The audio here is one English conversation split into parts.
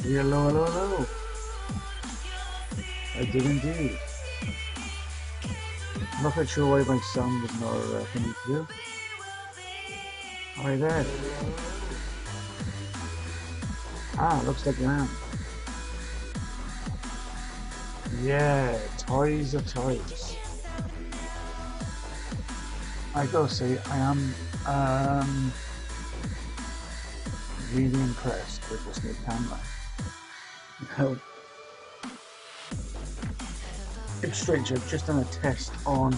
Hello, hello, hello. I did indeed. I'm not quite sure why my sound is not coming through. Hi there. Ah, looks like you am. Yeah, toys are toys. I gotta say, I am really impressed with this new camera. Now, it's strange, I've just done a test on,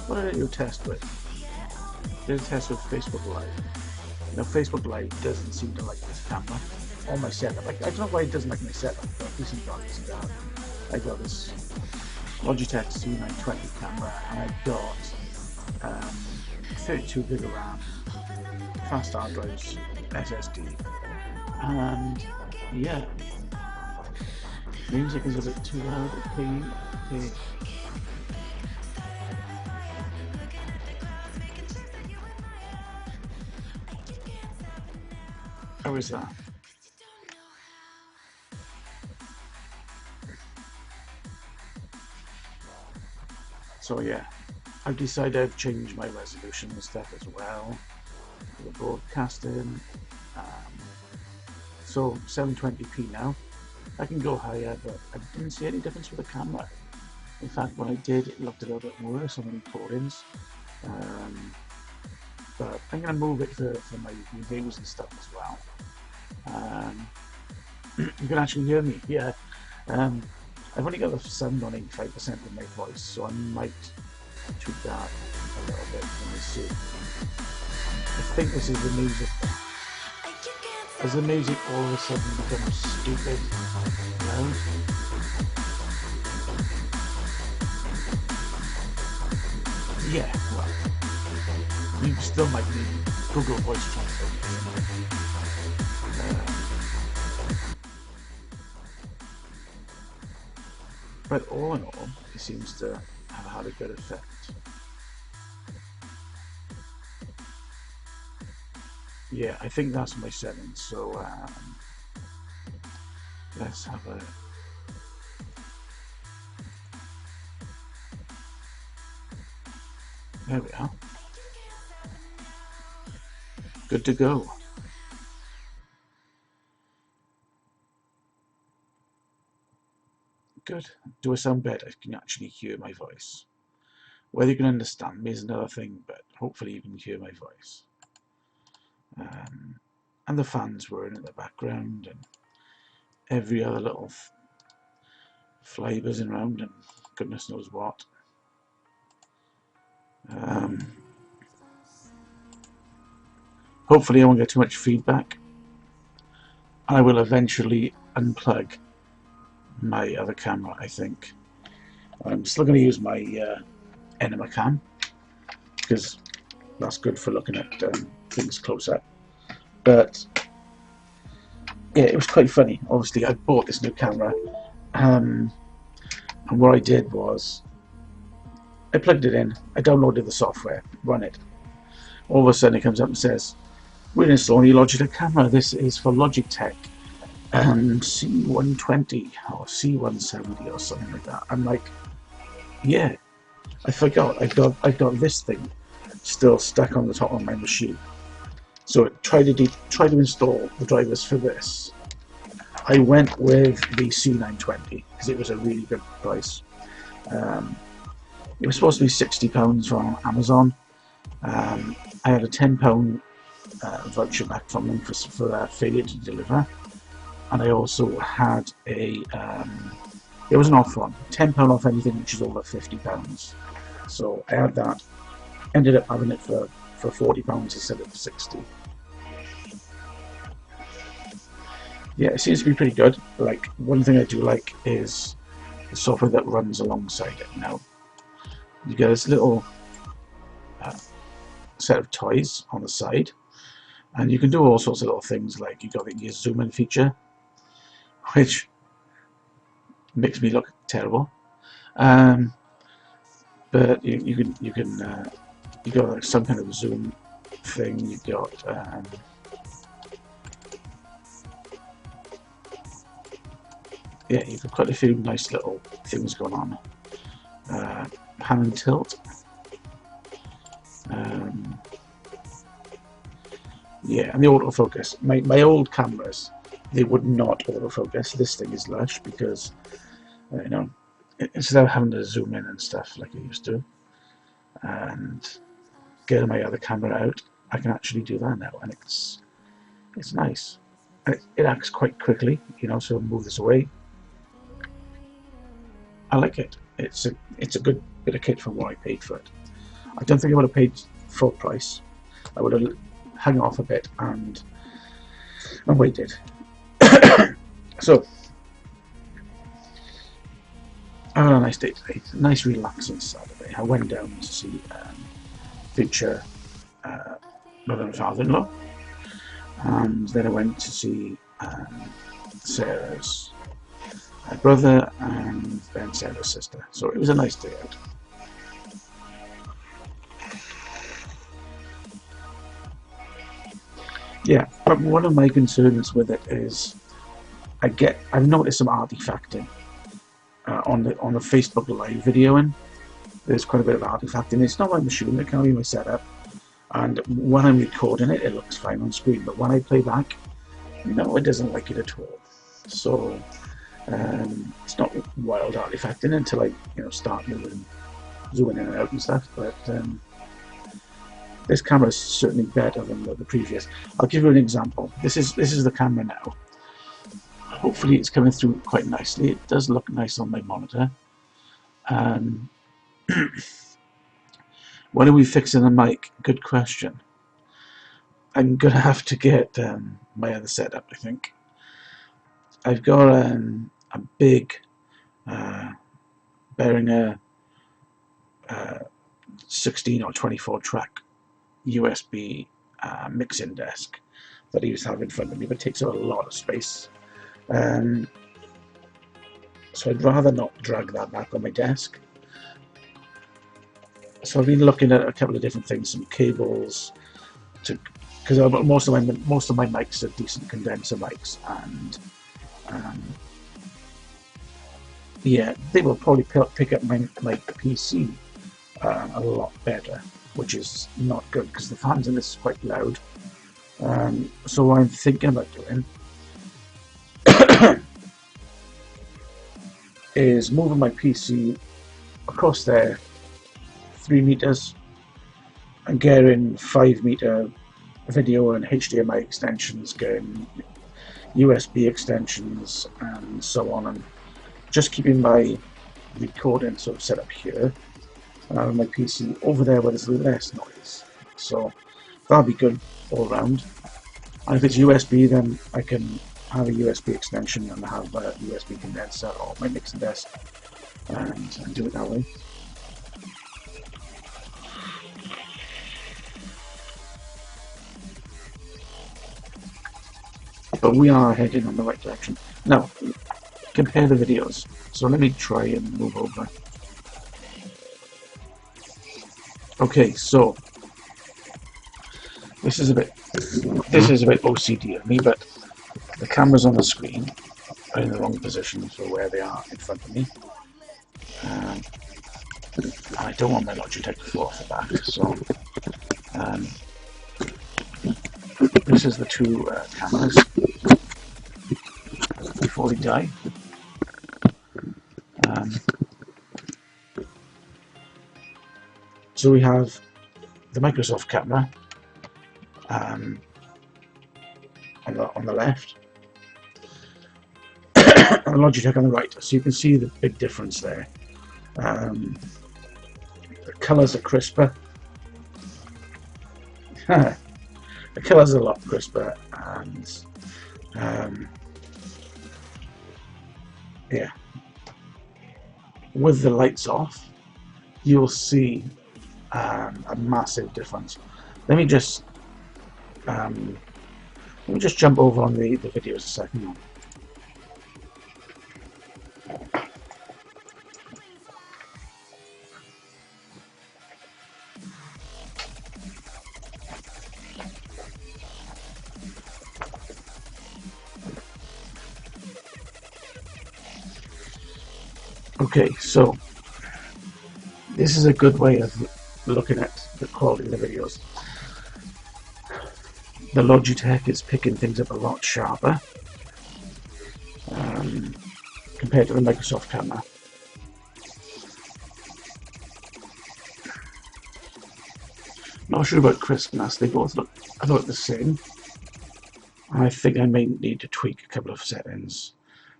what did I do a test with? Did a test with Facebook Live. Now, Facebook Live doesn't seem to like this camera or my setup. I don't know why it doesn't like my setup, but decent guns. I got this Logitech C920 camera, and I've got 32 gig of RAM, fast hard drives, SSD, and yeah, music is a bit too loud. Okay. How is that? So yeah, I've decided I've changed my resolution and stuff as well for the broadcasting. Um, so 720p now. I can go higher, but I didn't see any difference with the camera. In fact, when I did, it looked a little bit worse on the recordings. But I'm going to move it for my reviews and stuff as well. You can actually hear me, yeah. I've only got the sound on 85% of my voice, so I might tweak that a little bit. Let me see. I think this is the music. As the music all of a sudden becomes stupid loud. Yeah, well, you still might need Google Voice Translate. But all in all, it seems to have had a good effect. Yeah, I think that's my settings. So let's have a. There we are. Good to go. Good. Do I sound better? Can you actually hear my voice? Whether you can understand me is another thing, but hopefully you can hear my voice. And the fans were in the background, and every other little fly buzzing around, and goodness knows what. Hopefully I won't get too much feedback. I will eventually unplug my other camera, I think. I'm still going to use my Enema cam, because that's good for looking at things close up. But yeah, it was quite funny. Obviously, I bought this new camera, and what I did was I plugged it in, I downloaded the software, run it. All of a sudden, it comes up and says, "We're installing your Logitech camera. This is for Logitech C120 or C170 or something like that." I'm like, yeah, I forgot. I've got this thing still stuck on the top of my machine. So try to install the drivers for this. I went with the C920 because it was a really good price. It was supposed to be £60 from Amazon. I had a £10 voucher back from them for failure to deliver, and I also had a there was an offer on £10 off anything which is over £50. So I had that. Ended up having it for £40 instead of 60. Yeah, it seems to be pretty good. Like, one thing I do like is the software that runs alongside it. Now you get this little set of toys on the side, and you can do all sorts of little things. Like, you got your zoom in feature, which makes me look terrible. But you got like some kind of zoom thing. You got yeah, you've got quite a few nice little things going on. Pan and tilt. Yeah, and the autofocus. My old cameras, they would not autofocus. This thing is lush because, you know, instead of having to zoom in and stuff like I used to, and getting my other camera out, I can actually do that now, and it's nice. And it acts quite quickly, you know. So I'll move this away. I like it. It's a good bit of kit for what I paid for it. I don't think I would have paid full price. I would have hung off a bit and waited. So I had a nice day today. A nice relaxing Saturday. I went down to see future mother and father-in-law, and then I went to see Sarah's brother and then Sarah's sister. So it was a nice day out. Yeah, but one of my concerns with it is I've noticed some artifacting on the Facebook Live videoing. There's quite a bit of artifacting. It's not my machine, it can't be my setup. And when I'm recording it, it looks fine on screen. But when I play back, no, it doesn't like it at all. So it's not wild artifacting until I start moving, zooming in and out and stuff. But this camera is certainly better than the previous. I'll give you an example. This is the camera now. Hopefully it's coming through quite nicely. It does look nice on my monitor. When are we fixing the mic? Good question. I'm going to have to get my other setup, I think. I've got a big Behringer 16 or 24 track USB mixing desk that I used to have in front of me, but it takes up a lot of space. So I'd rather not drag that back on my desk. So I've been looking at a couple of different things, some cables, because most of my mics are decent condenser mics, and yeah, they will probably pick up my PC a lot better, which is not good because the fans in this is quite loud. So what I'm thinking about doing is moving my PC across there 3 meters and getting 5 meter video and HDMI extensions, getting USB extensions and so on, and just keeping my recording sort of set up here and having my PC over there where there's less noise. So that'll be good all around. And if it's USB, then I can have a USB extension and have a USB condenser or my mixing desk and do it that way. But we are heading in the right direction. Now, compare the videos. So let me try and move over. Okay, so this is a bit OCD of me, but the cameras on the screen are in the wrong position for where they are in front of me. I don't want my Logitech to fall off the back, so this is the two cameras before they die. So we have the Microsoft camera on the left, and the Logitech on the right. So you can see the big difference there. The colours are crisper. The colours are a lot crisper, and yeah, with the lights off, you'll see a massive difference. Let me just jump over on the videos a second. Okay, so this is a good way of looking at the quality of the videos. The Logitech is picking things up a lot sharper compared to the Microsoft camera. Not sure about crispness, they both look the same. I think I may need to tweak a couple of settings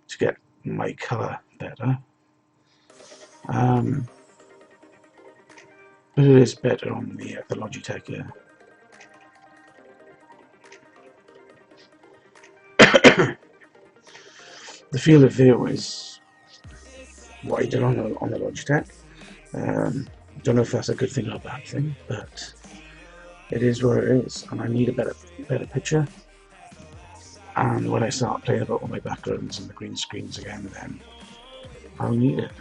to get my colour better. But it is better on the Logitech, yeah. The field of view is wider on the Logitech. Don't know if that's a good thing or a bad thing, but it is where it is, and I need a better picture. And when I start playing about all my backgrounds and the green screens again, then I'll need it.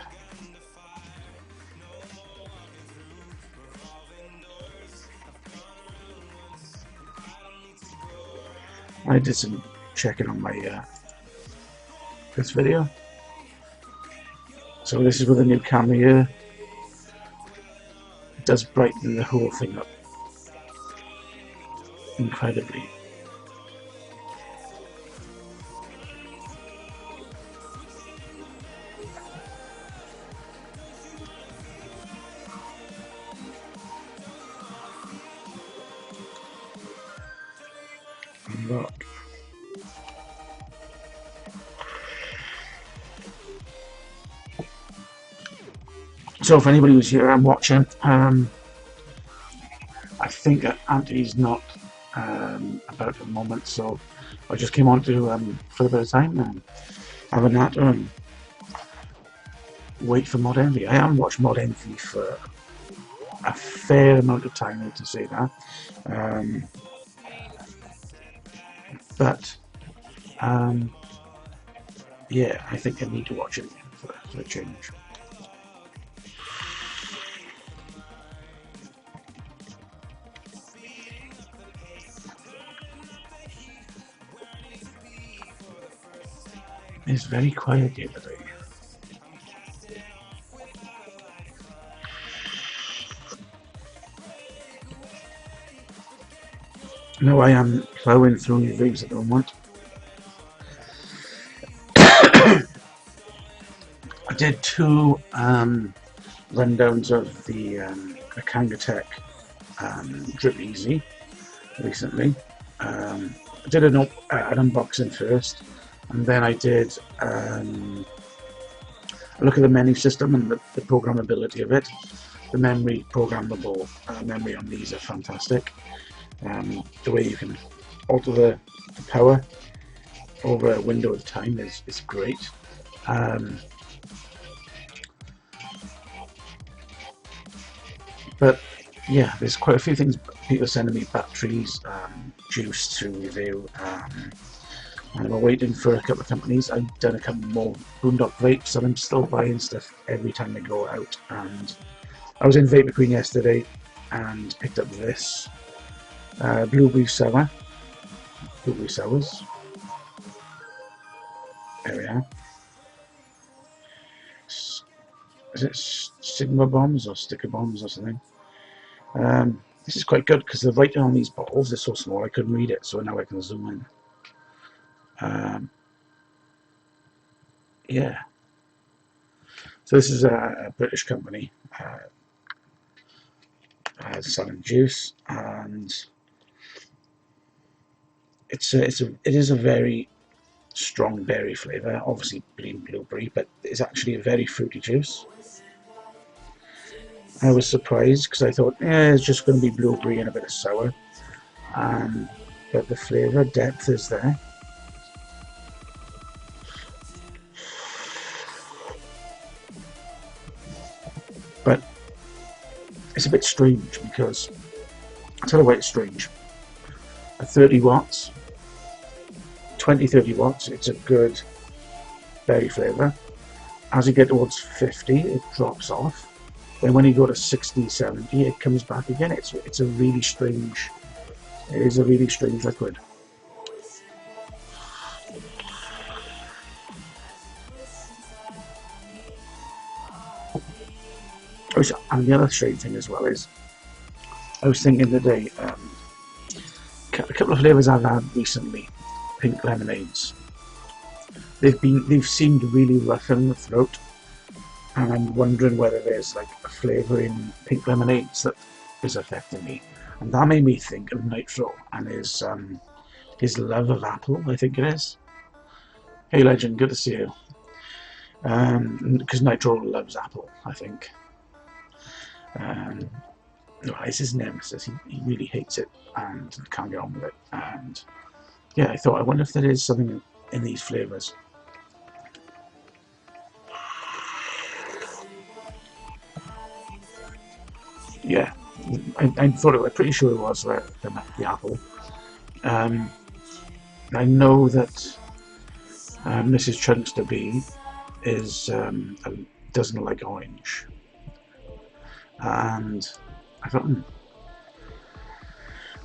I did some checking on my this video. So this is with a new camera here. It does brighten the whole thing up incredibly. Look. So if anybody was here and watching, I think Auntie's not about at the moment, so I just came on to for a bit of time and have a natter and wait for Mod Envy. I haven't watched Mod Envy for a fair amount of time, to say that. But yeah, I think I need to watch it again for a change. It's very quiet here today. No, I am ploughing through new vapes at the moment. I did two rundowns of the Kangatech Drip Easy recently. I did an unboxing first, and then I did a look at the menu system and the programmability of it. The programmable memory on these are fantastic. The way you can alter the power over a window at a time is great. But yeah, there's quite a few things. People sending me batteries, juice to review, and we're waiting for a couple of companies. I've done a couple more Boondock vapes, and I'm still buying stuff every time I go out. And I was in Vapor Queen yesterday and picked up this blueberry sours. There we are. Is it Sigma bombs or sticker bombs or something? This is quite good because the writing on these bottles is so small I couldn't read it, so now I can zoom in. Yeah. So this is a British company selling juice, and it is a very strong berry flavour, obviously green blueberry, but it's actually a very fruity juice. I was surprised because I thought, it's just going to be blueberry and a bit of sour, but the flavour depth is there. But it's a bit strange because, I'll tell you why it's strange. At 30 watts, 20-30 watts, it's a good berry flavour. As you get towards 50, it drops off. Then when you go to 60-70, it comes back again. It is a really strange liquid. And the other strange thing as well is, I was thinking today, a couple of flavours I've had recently, pink lemonades. They've seemed really rough in the throat, and I'm wondering whether there's like a flavour in pink lemonades that is affecting me. And that made me think of Nitro and his love of apple, I think it is. Hey Legend, good to see you. Because Nitro loves apple, I think. Well, it's his nemesis. He really hates it and can't get on with it. And yeah, I wonder if there is something in these flavours. Yeah, I thought I'm pretty sure it was the apple. I know that Mrs. Chunkmeister B is doesn't like orange, and I thought,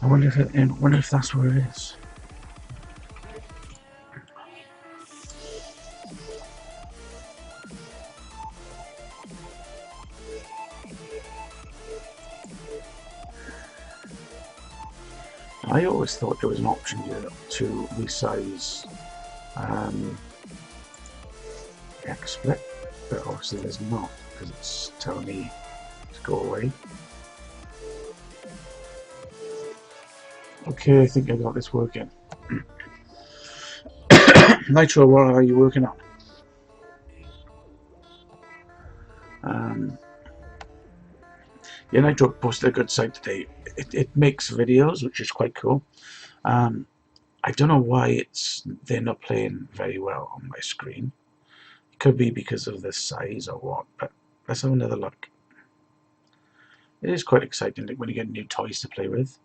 I wonder if that's where it is. I always thought there was an option here to resize the X-Split, but obviously there's not, because it's telling me to go away. Okay, I think I got this working. Nitro, what are you working on? Yeah, Nitro posted a good site today. It makes videos, which is quite cool. I don't know why they're not playing very well on my screen. It could be because of the size or what, but let's have another look. It is quite exciting when you get new toys to play with.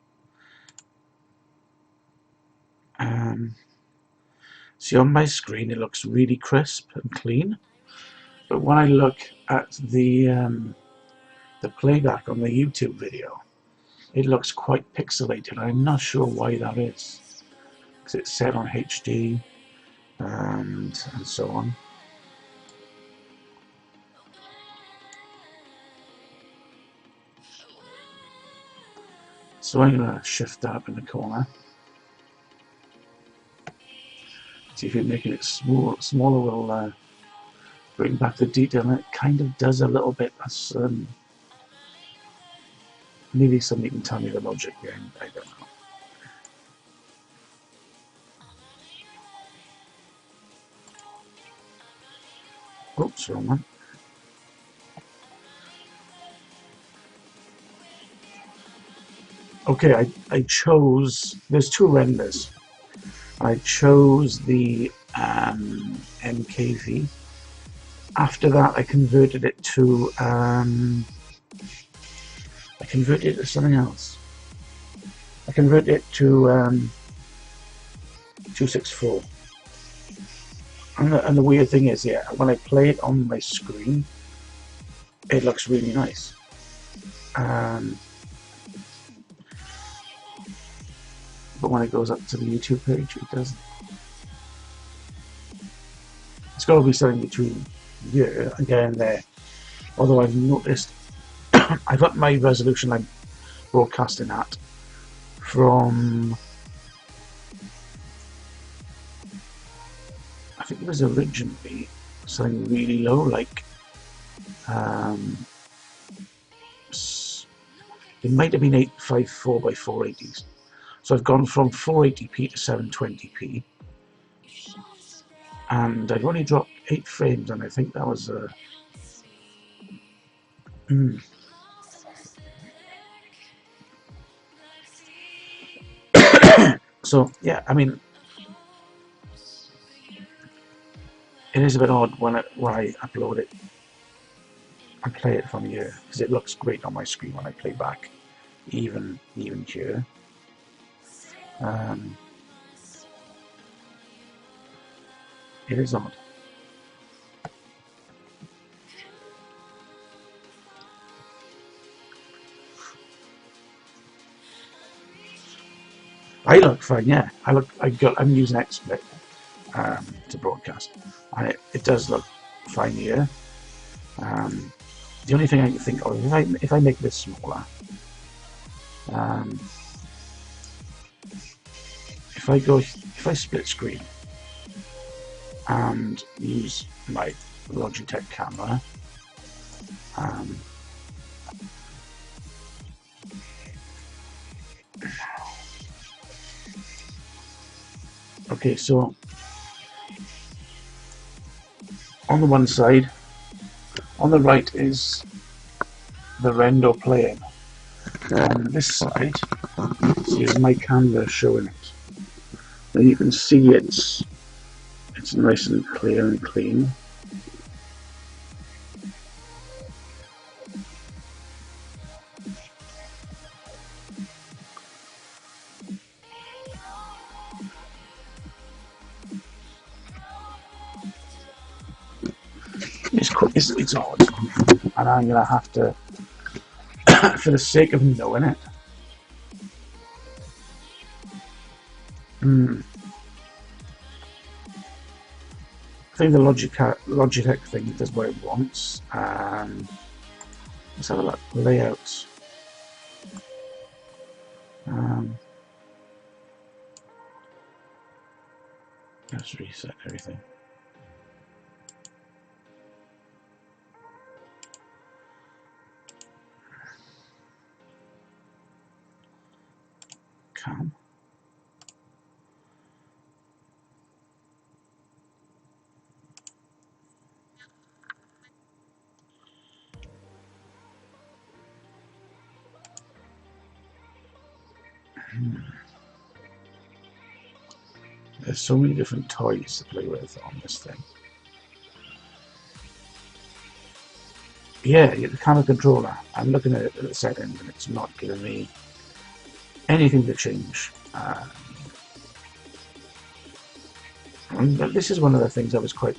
See, on my screen it looks really crisp and clean, but when I look at the playback on the YouTube video, it looks quite pixelated. I'm not sure why that is, because it's set on HD and so on. So I'm going to shift that up in the corner. See if you're making it smaller will bring back the detail, and it kind of does a little bit. That's maybe somebody can tell me the logic behind. I don't know. Oops, wrong one. Okay, I chose. There's two renders. I chose the MKV. After that, I converted it to something else. I converted it to 264. And the weird thing is, yeah, when I play it on my screen, it looks really nice. But when it goes up to the YouTube page, it doesn't. It's got to be something between here and getting there. Although I've noticed, I've got my resolution I'm broadcasting at from, I think it was originally something really low, like it might have been 854 by 480s. So I've gone from 480p to 720p, and I've only dropped 8 frames, and I think that was so yeah, I mean, it is a bit odd when I upload it and play it from here, because it looks great on my screen when I play back, even here. It is odd. I look fine, yeah. I'm using XSplit to broadcast, and it does look fine here. the only thing I can think of, if I make this smaller, um, if I split screen and use my Logitech camera, um, okay, so on the one side, on the right is the render playing. On this side, is my canvas showing it. And you can see it's nice and clear and clean. It's odd, and I'm gonna have to, for the sake of knowing it. I think the Logitech thing does what it wants. Let's have a look. Layouts. Let's reset everything. Cam. There's so many different toys to play with on this thing. Yeah, the camera controller. I'm looking at it at the settings and it's not giving me anything to change. And this is one of the things I was quite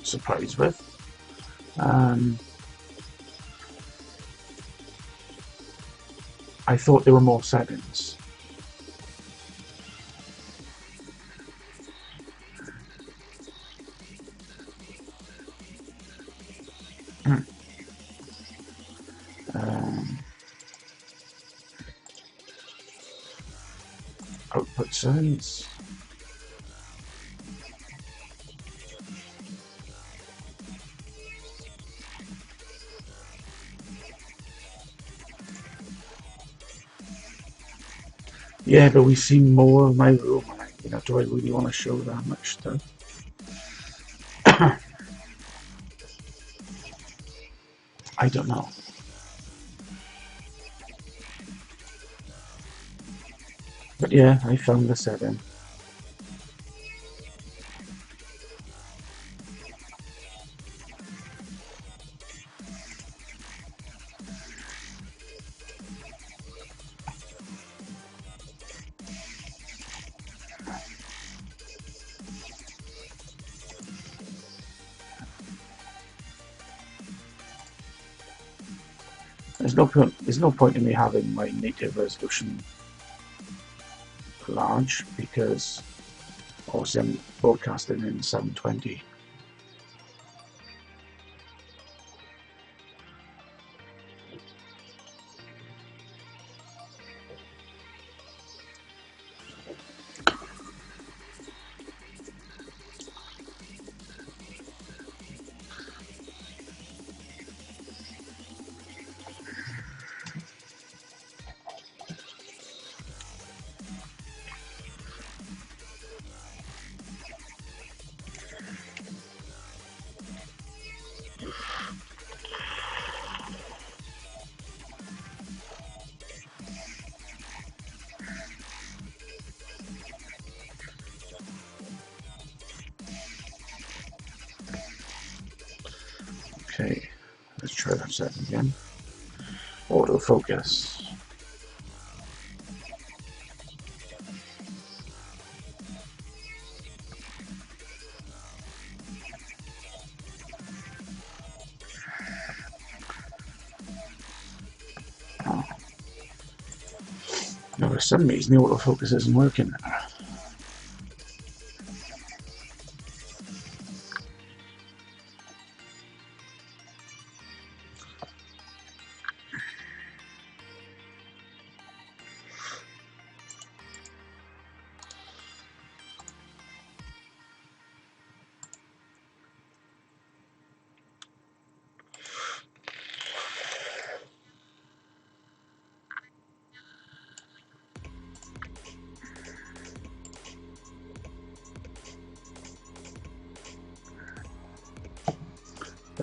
surprised with. I thought there were more settings. Output settings. Yeah, but we see more of my room. You know, do I really want to show that much stuff? I don't know. But yeah, I found the setting. There's no point in me having my native resolution large because obviously I'm broadcasting in 720. Okay, let's try that setting again. Autofocus. Now for some reason the autofocus isn't working.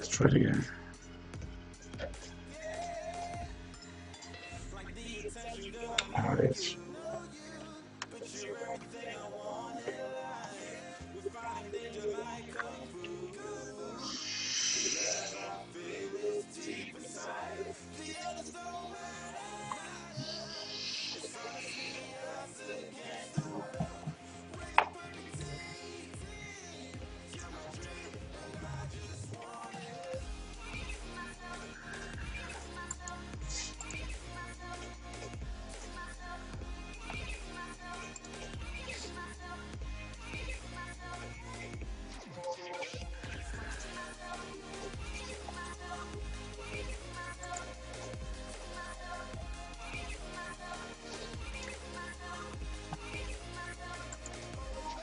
Let's try it again. Alright.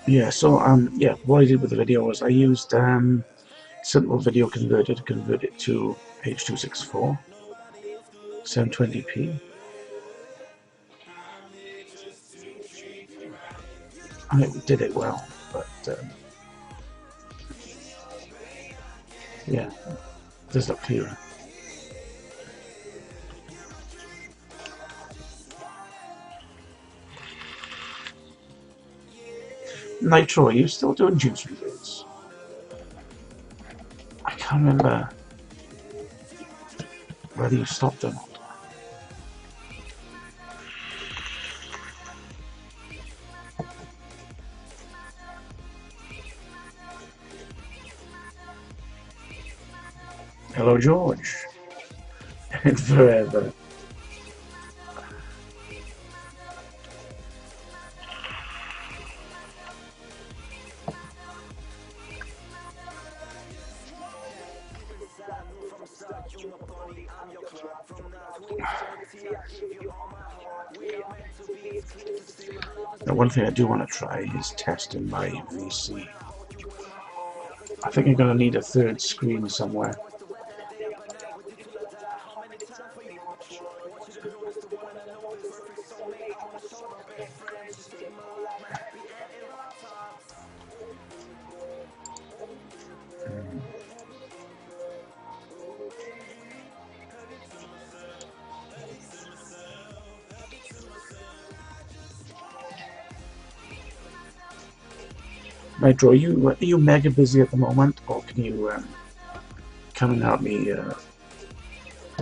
Yeah, so yeah, what I did with the video was I used simple video converter to convert it to H.264 720p. And it did it well, but yeah, it does look clearer. Nitro, are you still doing juice reviews? I can't remember whether you stopped or not. Hello, George. And forever. Now, one thing I do want to try is testing my VC. I think I'm going to need a third screen somewhere. Nitro, are you mega busy at the moment, or can you come and help me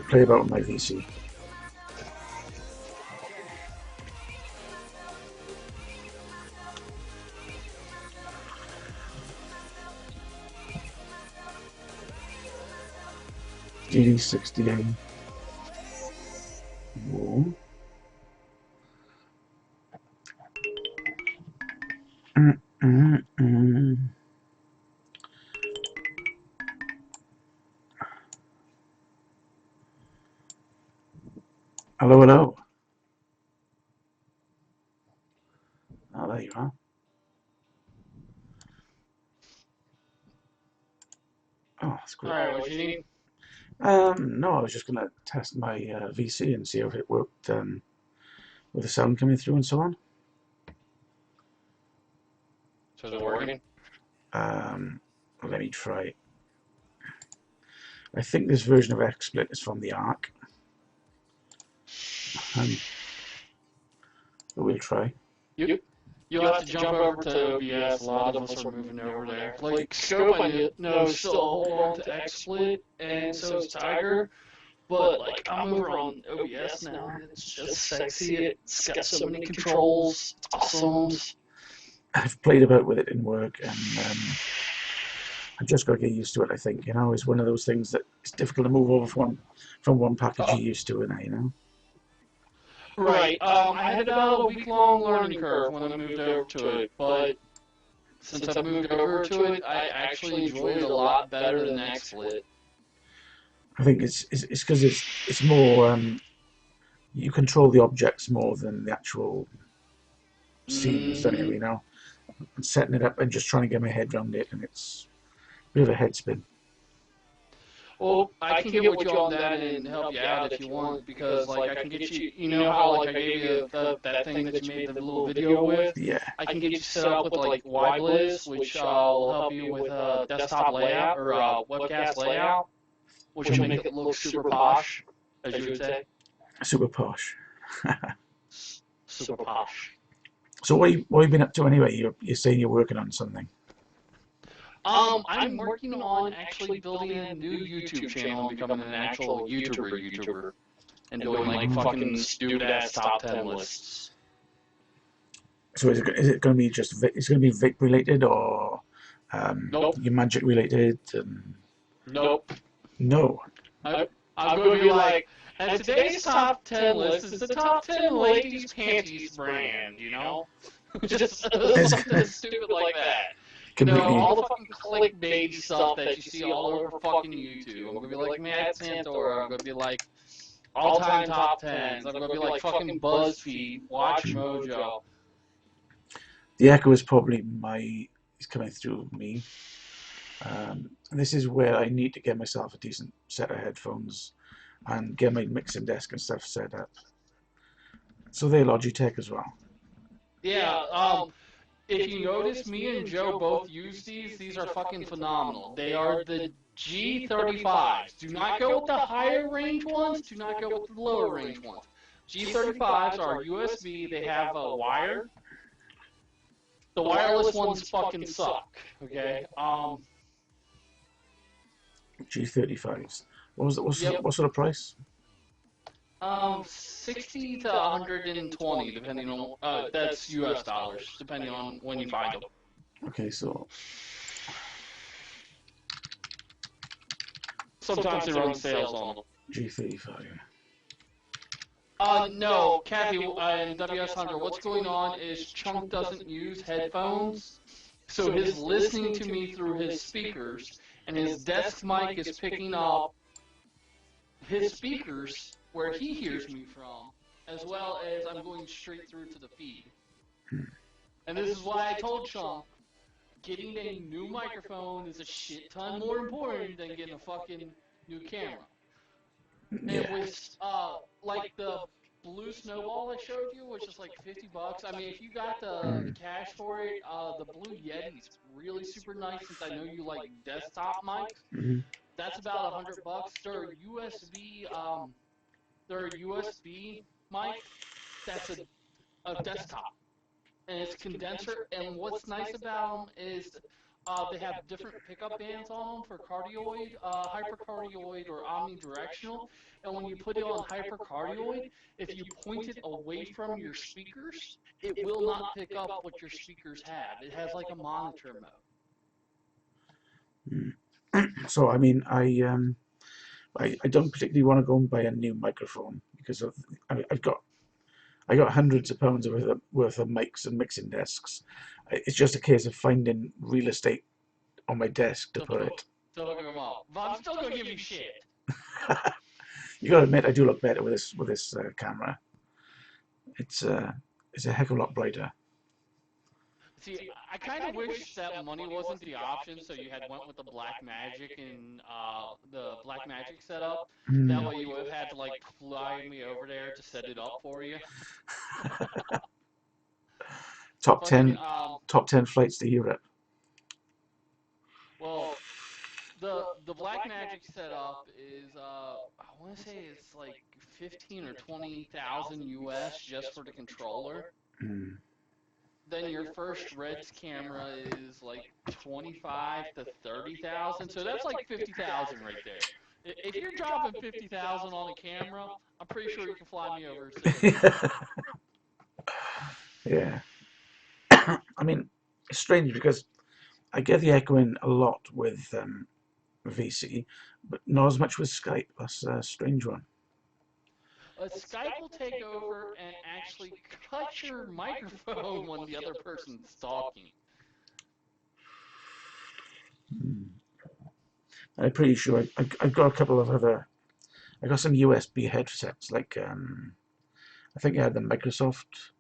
play about with my VC? DD68. Whoa. Hello, hello. Oh, there you are. Oh, that's great. Alright, what do you need? No, I was just going to test my VC and see if it worked with the sound coming through and so on. So is it working? Let me try. I think this version of XSplit is from the ARC. But we'll try. You'll have to jump over to OBS. A lot of us are moving over there. Like, Scope, I know, still hold on to XSplit, and so is Tiger. But, like, I'm over on OBS now, and it's just sexy. It's got so many controls. It's awesome. I've played about with it in work, and I've just got to get used to it, I think. You know, it's one of those things that it's difficult to move over from one package you're used to, and you know. Right. I had about a week-long learning curve when I moved over to it, but since I've moved over to it, I actually enjoy it a lot better than XSplit. I think it's because it's more you control the objects more than the actual scenes, don't you? You know, I'm setting it up and just trying to get my head around it, and it's a bit of a head spin. Well, I can get with you on that and help you out if you want, because like I can get you, you know how like I gave you that thing that you made the little video with. Yeah. I can get you set up with like YBliz, which will help you with desktop layout or webcast layout, which will make it look super posh, as you would say. Super posh. Super posh. So what have you been up to anyway? You're saying you're working on something. I'm working on actually building a new YouTube channel and becoming an actual YouTuber, and doing like fucking stupid ass top 10 lists. So is it going to be just it's going to be vape related or Nope. your magic related? Nope. No. I'm going to be like, and today's top 10 list is the top 10 ladies' panties brand, you know? Just something stupid like that. Completely. All the fucking clickbait stuff that you see all over fucking YouTube. I'm going to be like Matt Santora. I'm going to be like all-time top 10s. I'm going to be like fucking BuzzFeed, Watch Mojo. The echo is probably is coming through me. This is where I need to get myself a decent set of headphones and get my mixing desk and stuff set up. So they're Logitech as well. Yeah, if you notice, me and Joe both use these are fucking phenomenal. They are the G35s. Do not go with the higher range ones. Do not go with the lower range ones. G35s are USB. They have a wire. The wireless ones fucking suck. Okay. G35s. What sort of price? 60 to 120, depending on that's US dollars, depending on when you find them. Okay, so sometimes they run sales on them. G35. No, Kathy and WS100, what's going on is Chunk doesn't use headphones, so he's listening to me through his speakers, and his desk mic is picking up his speakers where he hears me from, as well as I'm going straight through to the feed. And this is why I told Chunk, getting a new microphone is a shit ton more important than getting a fucking new camera. Yeah. And with like the blue snowball I showed you, which is like $50. I mean, if you got the cash for it, the blue Yeti's really super nice. Since I know you like desktop mics, that's about $100. They're a USB mic. That's a desktop, and it's condenser. And what's nice about them is they have different pickup bands on them for cardioid, hypercardioid, or omnidirectional. And when you put it on hypercardioid, if you point it away from your speakers, it will not pick up what your speakers have. It has like a monitor mode. So I mean, I don't particularly want to go and buy a new microphone because I've got hundreds of pounds worth of mics and mixing desks. It's just a case of finding real estate on my desk to put it. Still looking them up, but I'm still gonna give you shit. You gotta admit, I do look better with this camera. It's a heck of a lot brighter. See, I kind of wish that money wasn't the option, so you had went with the Black Magic and the Black Magic setup. That way you would have had to like fly me over there to set it up for you. Top 10 flights to Europe. Well, the Black Magic setup is I want to say it's like 15 or 20,000 US just for the controller. Then your first Reds camera is like 25 to 30,000, so that's like 50,000 right there. If you're dropping 50,000 on a camera, I'm pretty sure you can fly me over. Yeah. I mean, it's strange because I get the echoing a lot with VC, but not as much with Skype. That's a strange one. Skype will take over and actually cut your microphone when the other person's talking. I'm pretty sure I've got a couple of other. I got some USB headsets, like I think I had the Microsoft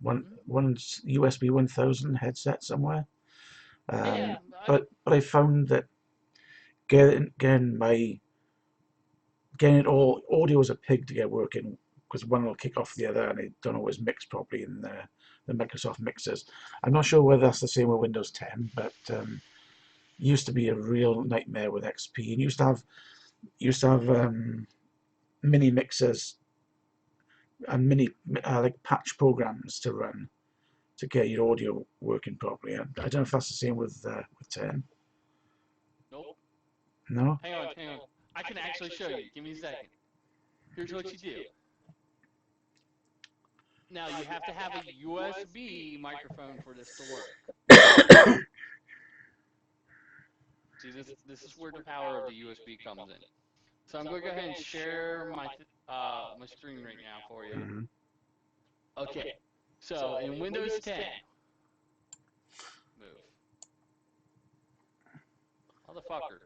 one's USB 1000 headset somewhere. But I found that getting my getting it all, audio is a pig to get working because one will kick off the other and they don't always mix properly in the Microsoft mixers. I'm not sure whether that's the same with Windows 10, but it used to be a real nightmare with XP. And used to have mini mixers and mini like patch programs to run to get your audio working properly. I don't know if that's the same with 10. Nope. No? Hang on, hang on. I can actually show you. Give me a second. Here's what you do. Now, you have to have a USB microphone for this to work. See, this is where the power of the USB comes in. So I'm going to go ahead and share my screen right now for you. Mm-hmm. Okay. So in Windows 10, move. Motherfucker.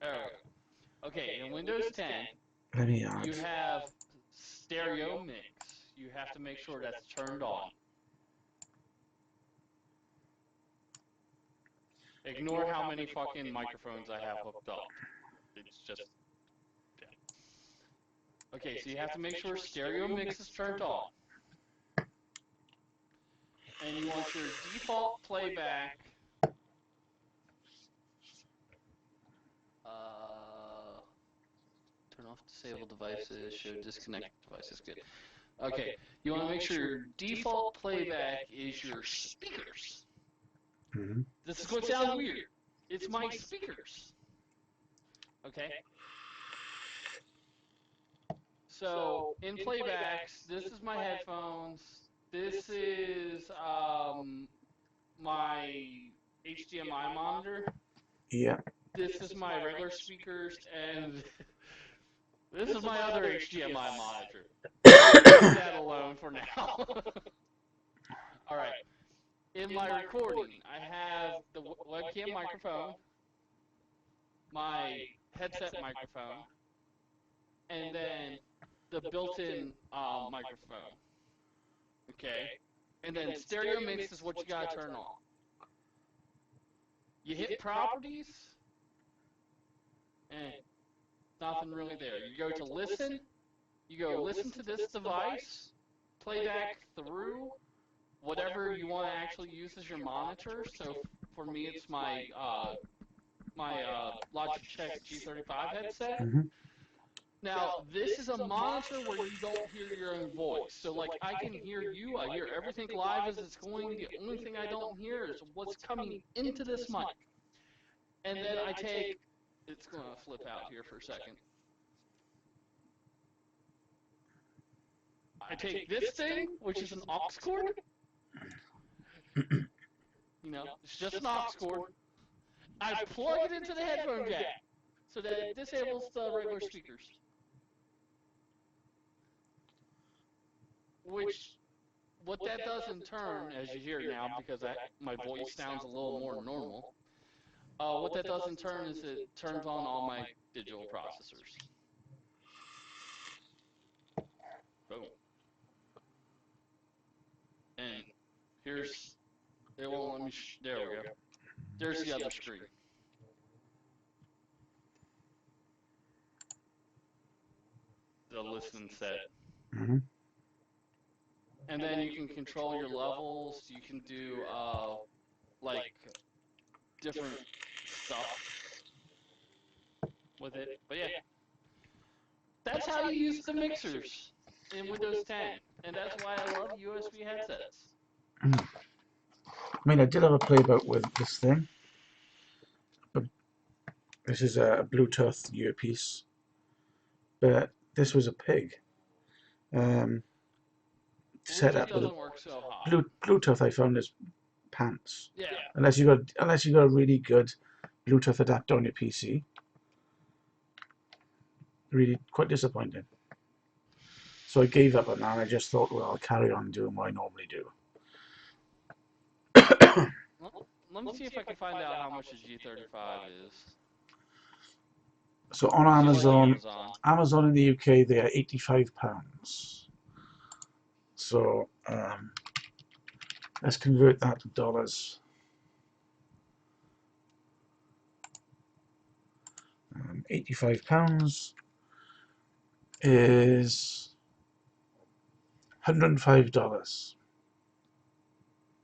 There we go. Okay, in Windows 10, Let me add. you have stereo mix. You have to make sure that's turned on. Ignore how many fucking microphones I have hooked up. It's just... Yeah. Okay, so you have to make sure stereo mix is turned on. And you want your default playback... turn off disable devices, show disconnect devices, good. Okay, you want to make sure your default playback is your speakers. Mm-hmm. This is going to sound weird. It's my speakers. Okay? So, in playbacks, this is my headphones. This is my HDMI monitor. Yeah. This is my regular speakers, and this is my other HDMI monitor. Leave that alone for now. Alright. In my recording, I have the webcam microphone, my headset microphone, and then the built-in microphone. Okay? And then stereo mix is what you gotta turn on. You hit properties, nothing really there. You go to listen, you go listen to this device, playback through whatever you want to actually use as your monitor. So for me, it's my Logitech G35 headset. Mm-hmm. Now, this is a monitor where you don't hear your own voice. So, like, I can hear you. I hear everything live as it's going. The only thing I don't hear is what's coming into this mic. And then I take... It's going to flip out here for a second. I take this thing, which is an aux cord. You know, it's just an aux cord. I plug it into the headphone jack so that it disables the regular speakers. What that does in turn, as you hear now, because my voice sounds a little more normal, what that does in turn is it turns on all my digital processors. Boom. And here's... It won't let me... there we go. There's the other screen. The listen set. Mm-hmm. And then you can control your levels. You can do like different stuff with it. But yeah, that's how you use the mixers in Windows 10, and that's why I love USB headsets. I mean, I did have a playback with this thing, but this is a Bluetooth earpiece, but this was a pig. Set up with doesn't work so hot. Bluetooth, I found is pants. Yeah. Unless you got a really good Bluetooth adapter on your PC. Really quite disappointing. So I gave up on that and I just thought, well, I'll carry on doing what I normally do. Well, let me see if I can find out how much a G35 is. So on Amazon in the UK, they are £85. So let's convert that to dollars. £85 is $105.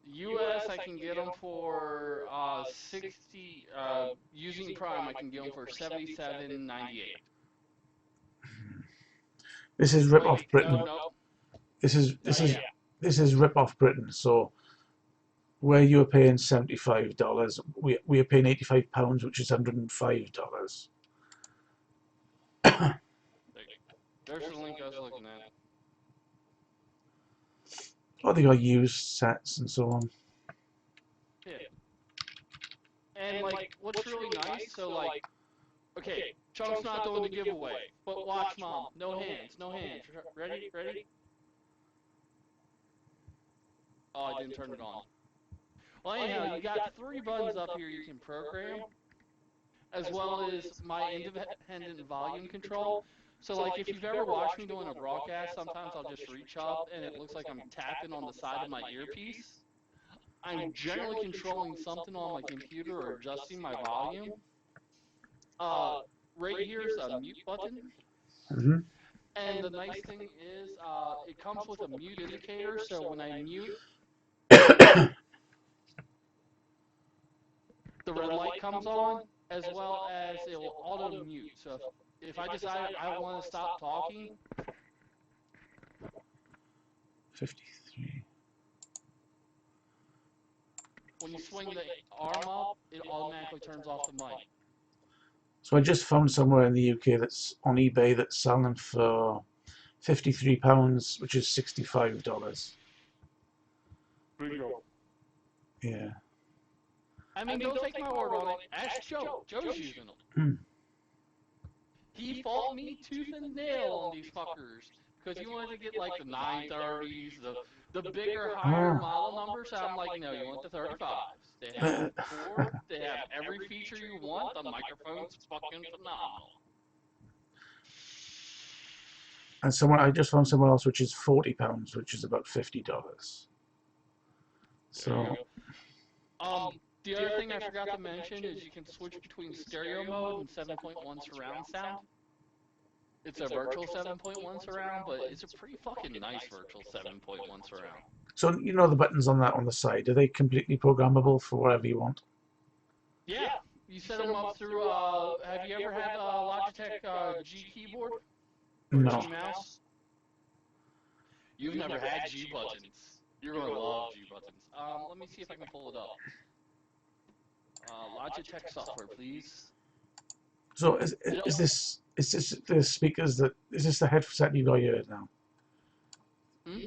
US, I can get them for 60. Using Prime, I can get them for 77.98. This is rip off Wait, Britain. no, no. This is this is Yeah. this is rip off Britain. So where you were paying $75, we are paying £85, which is $105. There's the link I was looking at. Oh, they got used sets and so on. Yeah. And like, what's really nice? So like, okay, Chunk's not doing the giveaway, but watch, Mom. No hands, no hands. Ready? Ready? Oh, I didn't turn it on. Well, anyhow, you got 3 buttons up here you can program, as well as my independent volume control. So like, if you've ever watched me doing a broadcast, sometimes I'll just reach up and it looks like I'm tapping on the side of my earpiece. I'm generally controlling something on my computer or adjusting my volume. Uh, right here is a mute button. Mm-hmm. And the nice thing is, it comes with a mute indicator, so when I mute, the red light comes on, as well as it will auto mute. So if I decide I want to stop talking, 53. when you swing the arm up, it automatically turns off the mic. So I just found somewhere in the UK that's on eBay that's selling for £53, which is $65. Bingo. Yeah. I mean, don't take my word on it. Ask Joe. Joe's using them. Hmm. He fought me tooth and nail on these fuckers because he wanted to get like the 930s, the bigger, higher model numbers. So I'm like, no, you want the 35s. They have cord, they have every feature you want. The microphone's fucking phenomenal. And somewhere I just found somewhere else which is £40, which is about $50. So The other thing I forgot to mention is you can switch between stereo mode and 7.1 surround sound. It's a virtual 7.1 surround, but it's a pretty fucking nice virtual 7.1 surround. so you know the buttons on that on the side, are they completely programmable for whatever you want? Yeah, you set them up through. Have you ever had Logitech G keyboard or No. G mouse? You've never had G buttons. You're gonna love G buttons. Let me see if I can pull it up. Logitech software, please. So is this the speakers that is this the headset you got your ears now? Hmm?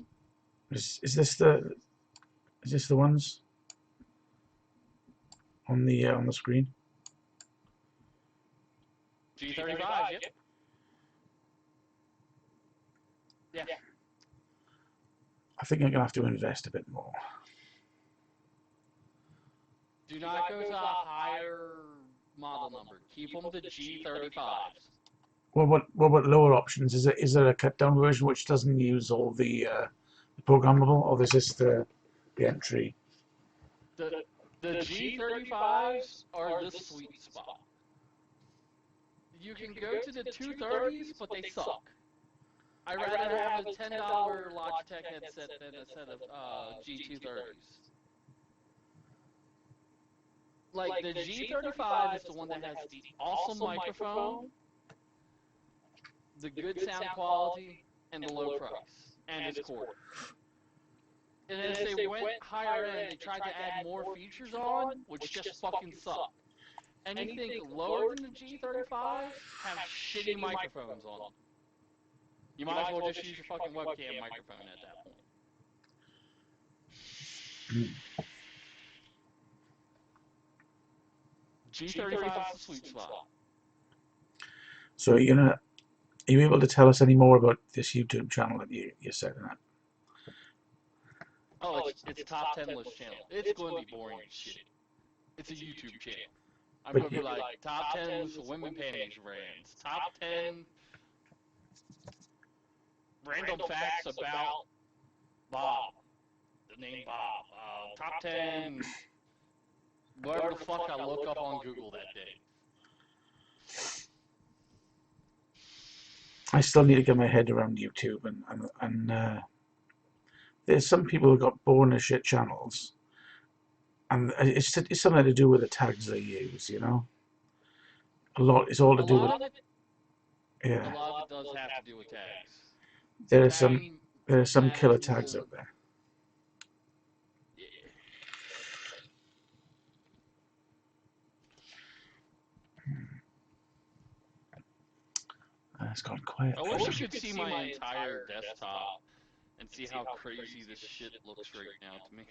Is this the ones on the screen? G35, yep. Yeah. I think I'm gonna have to invest a bit more. Do not go to a higher model number. Keep them to G35s. Well, what about lower options? Is there a cut down version which doesn't use all the programmable, or is this the entry? The G35s are the sweet spot. You can go to the 230s, but they suck. I'd rather have a $10 Logitech headset than a set of G230s. Like, the G35 is the one that has the awesome microphone, the good sound quality, and the low price, and it's corded. And as they went higher end, they tried to add more features on, which just fucking suck. Anything lower than the G35s have shitty microphones on them. You might as well just use your fucking webcam microphone at that point. G35 is the sweet spot. So are you able to tell us any more about this YouTube channel that you're setting up? Oh, it's top 10 list channel. It's going to be boring as shit. It's a YouTube channel. I'm going to be like, top 10 women panties brands. Top 10 random facts about Bob. The name Bob. Top 10 whatever the fuck I look up on Google that day. I still need to get my head around YouTube, and there's some people who got born as shit channels, and it's something to do with the tags they use, you know. A lot. It's all to A do with lot of it, a yeah. lot of it does have to do with tags. There are some Tagging there are some killer matters tags and out there. yeah. It's gone quiet I for a wish you second. could see my entire desktop and see how crazy this shit looks right now to me.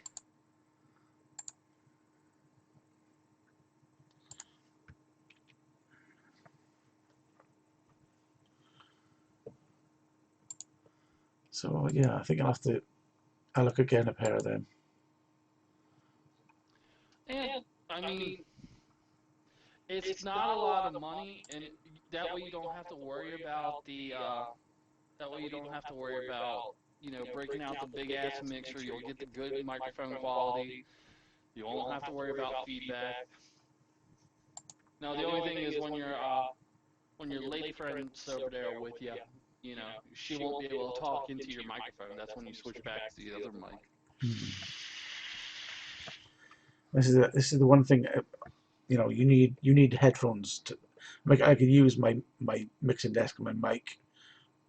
So yeah, I think I'll look again a pair of them. And I mean, it's not a lot of money, and that way you don't have to worry about that way you don't have to worry about breaking out the big ass mixer. You'll get the good microphone quality. You won't have to worry about feedback. Now the only thing is when your lady friend's over there with you, she won't be able to talk into your microphone. That's when you switch back to the other mic. This is the one thing you need headphones to. Like I could use my mixing desk and my mic,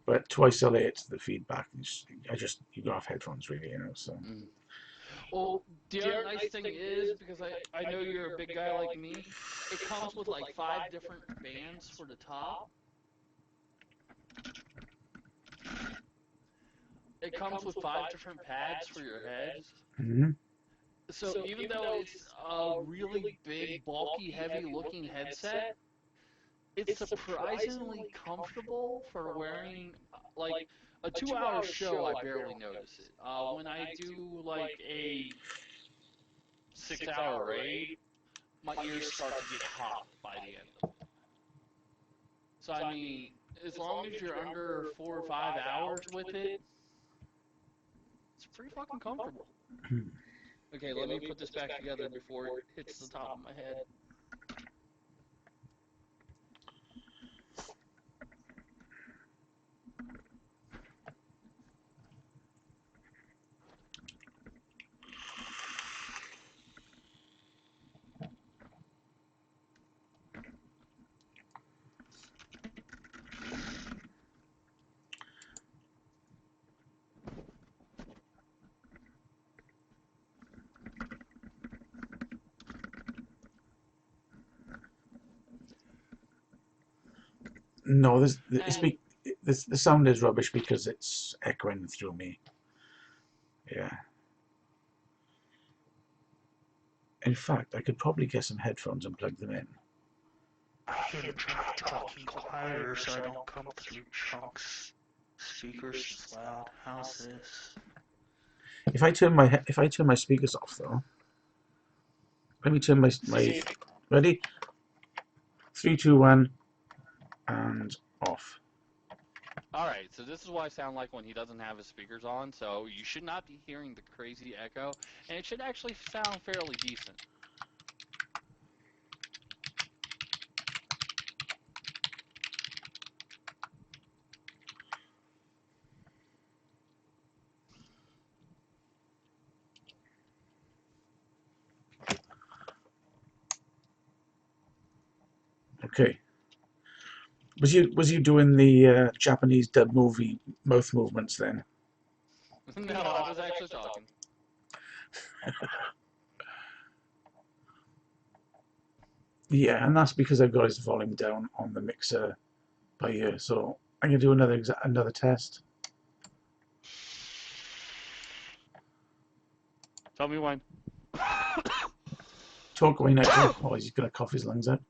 but to isolate the feedback, you got to have headphones really, you know. So Well, the other nice thing is because I know you're a big guy like me. It comes with like 5 different bands for the top. It comes with 5 different pads for your heads. mm-hmm. So even though it's a really big, bulky, heavy-looking headset, it's surprisingly comfortable for wearing. Like a 2-hour show, I barely notice it. When I do like a 6-hour raid, my ears start to get hot by the end of it. So I mean, as long as you're under 4 or 5 hours with it, it's pretty fucking comfortable. Okay, let me put this back together before it hits the top of my head. No, And the sound is rubbish because it's echoing through me. Yeah. In fact, I could probably get some headphones and plug them in. I'm gonna try talking quieter so I don't come through Chunk's speakers as loud. How's this? If I turn my speakers off though, let me turn my ready. 3, 2, 1, and off. alright, so this is what I sound like when he doesn't have his speakers on, so you should not be hearing the crazy echo, and it should actually sound fairly decent. Okay. Was you doing the Japanese dub movie mouth movements then? No, I was actually talking. Yeah, and that's because I've got his volume down on the mixer by ear. So I'm gonna do another test. Tell me when. Talk away, Nigel. Oh, he's gonna cough his lungs out.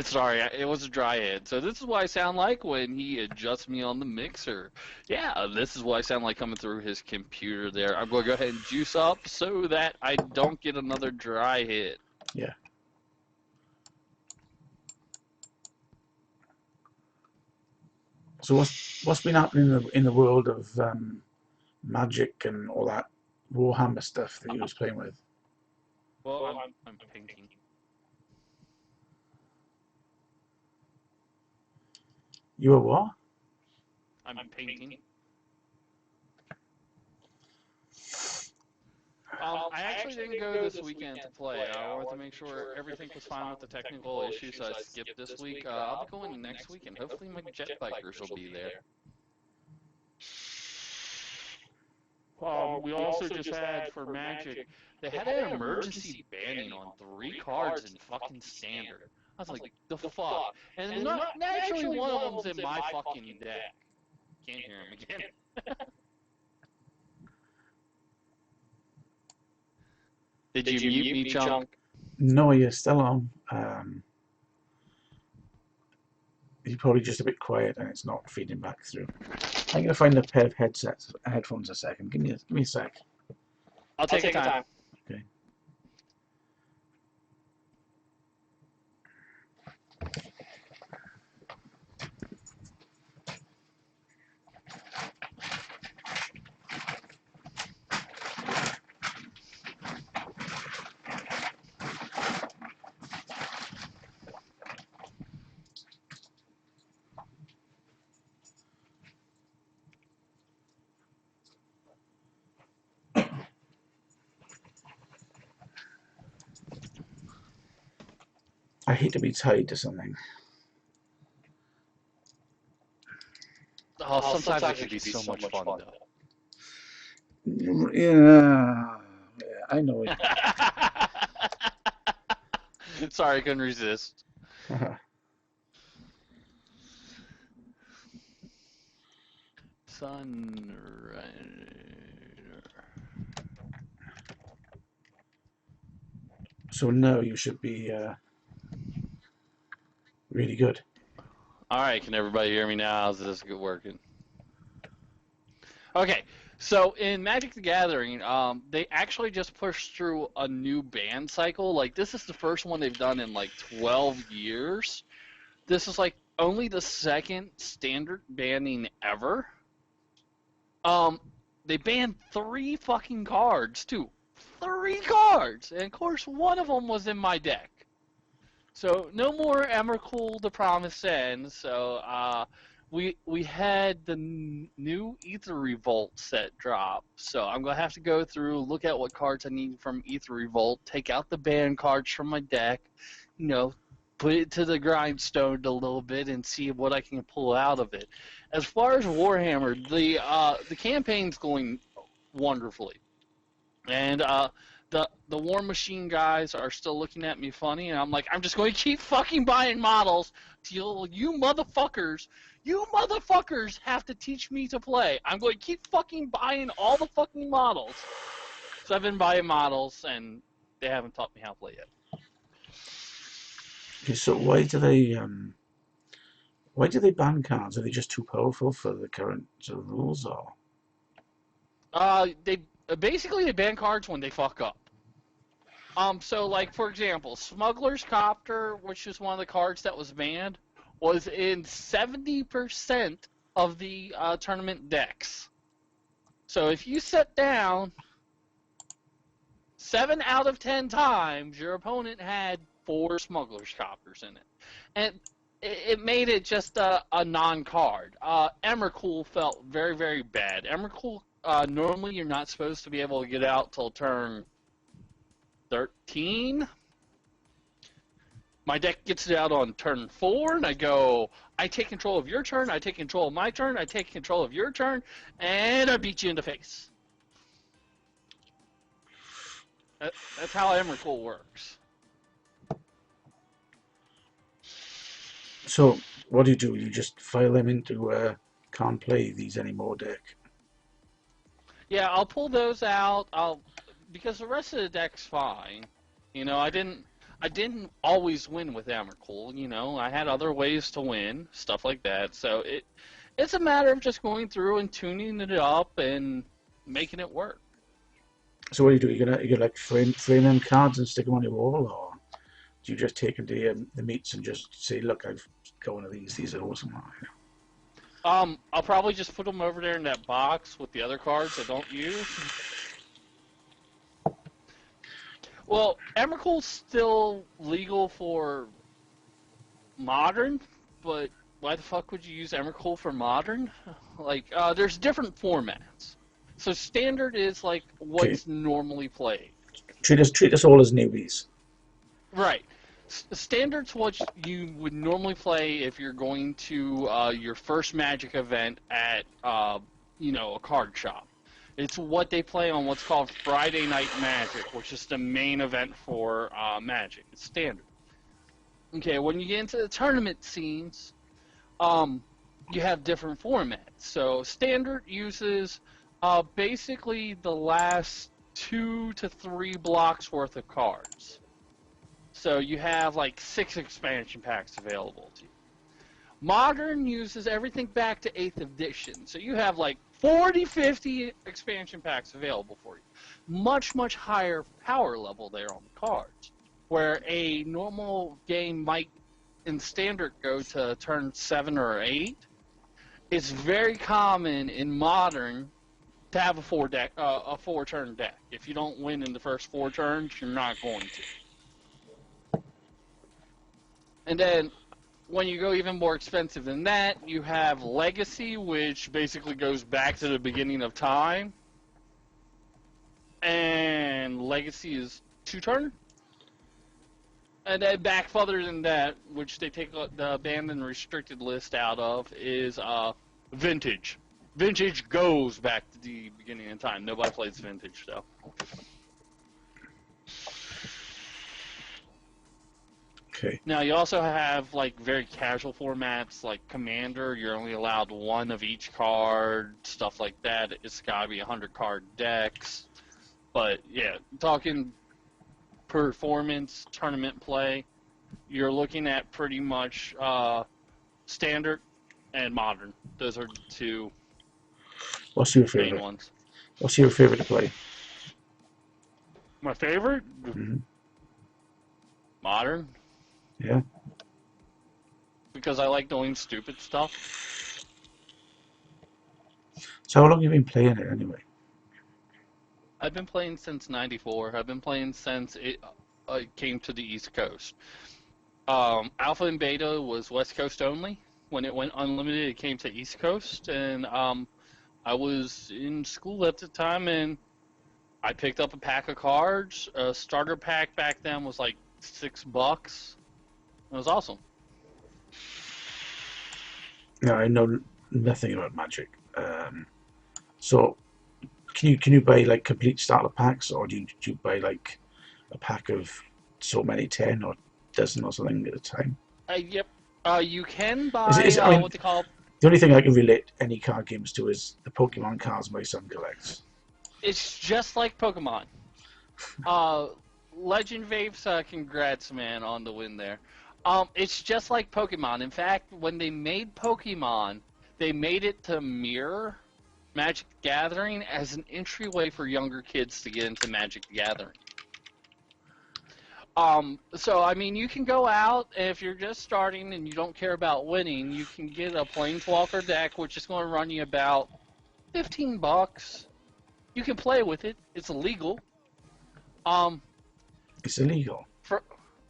Sorry, it was a dry head. So this is what I sound like when he adjusts me on the mixer. Yeah, this is what I sound like coming through his computer there. I'm going to go ahead and juice up so that I don't get another dry hit. Yeah. So what's been happening in the world of magic and all that Warhammer stuff that you was playing with? Well, I'm pinking. You were what? I'm painting. I actually didn't go this weekend to play. I wanted to make sure everything was fine with the technical issues, so I skipped this week. I'll be going next week, and hopefully my jet bikers will be there. We also just had for Magic, they had an emergency banning on 3 cards in fucking standard. I was like, the fuck? And not naturally one of them's in my fucking deck. Can't hear him again. Did you mute me, Chunk? No, you're still on. You're probably just a bit quiet and it's not feeding back through. I'm gonna find a pair of headphones a second. Give me a sec. I'll take your time. Okay. I hate to be tied to something. Oh, sometimes it can be so much fun, though. Yeah, I know it. Sorry, I couldn't resist. Sunrider. So now you should be really good. Alright, can everybody hear me now? How's this working? Okay, so in Magic the Gathering, they actually just pushed through a new ban cycle. Like, this is the first one they've done in, like, 12 years. This is, like, only the second standard banning ever. They banned 3 fucking cards, too. 3 cards! And, of course, one of them was in my deck. So, no more Emrakul the Promised End. So, we had the new Ether Revolt set drop. So, I'm going to have to go through, look at what cards I need from Ether Revolt, take out the banned cards from my deck, you know, put it to the grindstone a little bit and see what I can pull out of it. As far as Warhammer, the campaign's going wonderfully. And, the War Machine guys are still looking at me funny, and I'm like, I'm just going to keep fucking buying models till you motherfuckers have to teach me to play. I'm going to keep fucking buying all the fucking models. So I've been buying models, and they haven't taught me how to play yet. Okay, so why do they ban cards? Are they just too powerful for the current sort of rules, or? They basically they ban cards when they fuck up. So, like, for example, Smuggler's Copter, which is one of the cards that was banned, was in 70% of the tournament decks. So if you sit down 7 out of 10 times, your opponent had 4 Smuggler's Copters in it. And it made it just a non-card. Emrakul felt very, very bad. Emrakul, normally you're not supposed to be able to get out till turn 13. My deck gets it out on turn 4, and I go, I take control of your turn, I take control of my turn, I take control of your turn, and I beat you in the face. That's how Emrakul works. So what do? You just file them into can't play these anymore deck? Yeah, I'll pull those out. Because the rest of the deck's fine. You know, I didn't always win with Emrakul. You know, I had other ways to win, stuff like that. So it's a matter of just going through and tuning it up and making it work. So what do? You're gonna like frame them cards and stick them on your wall, or do you just take them to the meets and just say, look, I've got one of these. These are awesome. I'll probably just put them over there in that box with the other cards I don't use. Well, Emrakul's still legal for Modern, but why the fuck would you use Emrakul for Modern? Like, there's different formats. So Standard is like Okay. what's normally played. Treat us all as newbies. Right. Standard's what you would normally play if you're going to your first Magic event at, a card shop. It's what they play on what's called Friday Night Magic, which is the main event for Magic. It's Standard. Okay, when you get into the tournament scenes, you have different formats. So Standard uses basically the last 2 to 3 blocks worth of cards. So you have like 6 expansion packs available to you. Modern uses everything back to 8th edition. So you have like 40, 50 expansion packs available for you. Much, much higher power level there on the cards. Where a normal game might in Standard go to turn 7 or 8, it's very common in Modern to have a 4-turn deck. If you don't win in the first 4 turns, you're not going to. And then, when you go even more expensive than that, you have Legacy, which basically goes back to the beginning of time. And Legacy is 2-turn. And then back further than that, which they take the banned and restricted list out of, is Vintage. Vintage goes back to the beginning of time. Nobody plays Vintage, though. Okay. Now, you also have, like, very casual formats, like Commander. You're only allowed 1 of each card, stuff like that. It's got to be 100-card decks. But, yeah, talking performance, tournament play, you're looking at pretty much Standard and Modern. Those are the 2 What's your main favorite? ones. What's your favorite to play? My favorite? Mm-hmm. Modern. Yeah. Because I like doing stupid stuff. So how long have you been playing it anyway? I've been playing since '94. I've been playing since it came to the East Coast. Alpha and Beta was West Coast only. When it went unlimited, it came to East Coast, and I was in school at the time, and I picked up a pack of cards. A starter pack back then was like $6. It was awesome. No, I know nothing about Magic. So can you buy like complete starter packs, or do you buy like a pack of so many 10 or dozen or something at a time? Yep. You can Is buy it, I mean, what they call. the only thing I can relate any card games to is the Pokemon cards my son collects. It's just like Pokemon. Legend Vapes, congrats, man, on the win there. It's just like Pokemon. In fact, when they made Pokemon, they made it to mirror Magic the Gathering as an entryway for younger kids to get into Magic the Gathering. So, I mean, you can go out, if you're just starting and you don't care about winning, you can get a Planeswalker deck, which is going to run you about $15. You can play with it. It's illegal. It's illegal.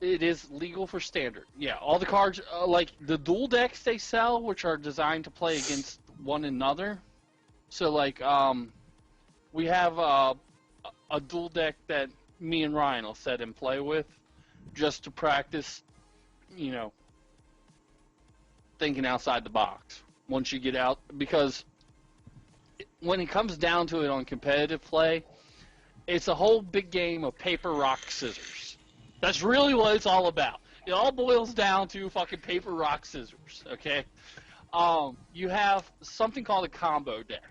It is legal for Standard. Yeah, all the cards, like the dual decks they sell, which are designed to play against one another. So, like, we have a dual deck that me and Ryan will set and play with just to practice, thinking outside the box once you get out. Because when it comes down to it on competitive play, it's a whole big game of paper, rock, scissors. That's really what it's all about. It all boils down to fucking paper, rock, scissors, okay? You have something called a combo deck.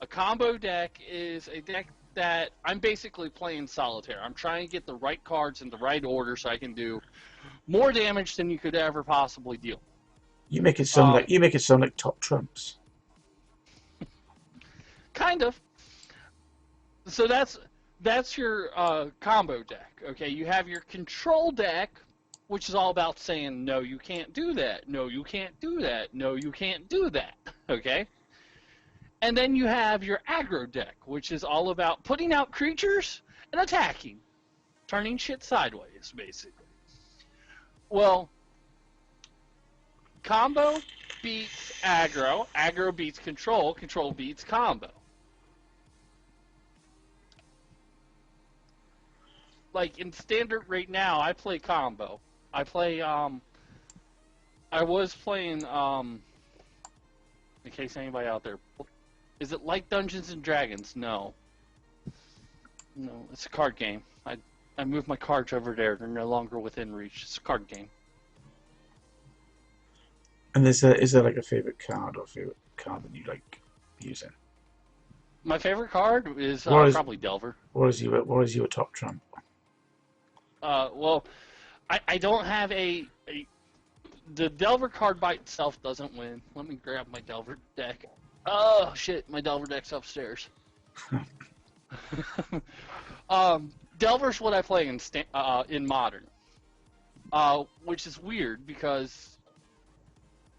A combo deck is a deck that I'm basically playing solitaire. I'm trying to get the right cards in the right order so I can do more damage than you could ever possibly deal. You make it sound like top trumps. Kind of. So that's your combo deck. Okay, you have your control deck, which is all about saying no, you can't do that. No, you can't do that. No, you can't do that. Okay. And then you have your aggro deck, which is all about putting out creatures and attacking, turning shit sideways, basically. Well, combo beats aggro, aggro beats control, control beats combo. Like in standard right now, I play combo. I play I was playing in case anybody out there, is it like Dungeons and Dragons? No. No, it's a card game. I moved my cards over there. They're no longer within reach. It's a card game. And is there like a favorite card or favorite card that you like using? My favorite card is probably Delver. What is your top trump? Well, I don't have the Delver card by itself doesn't win. Let me grab my Delver deck. Oh shit, my Delver deck's upstairs. Delver's what I play in Modern, which is weird because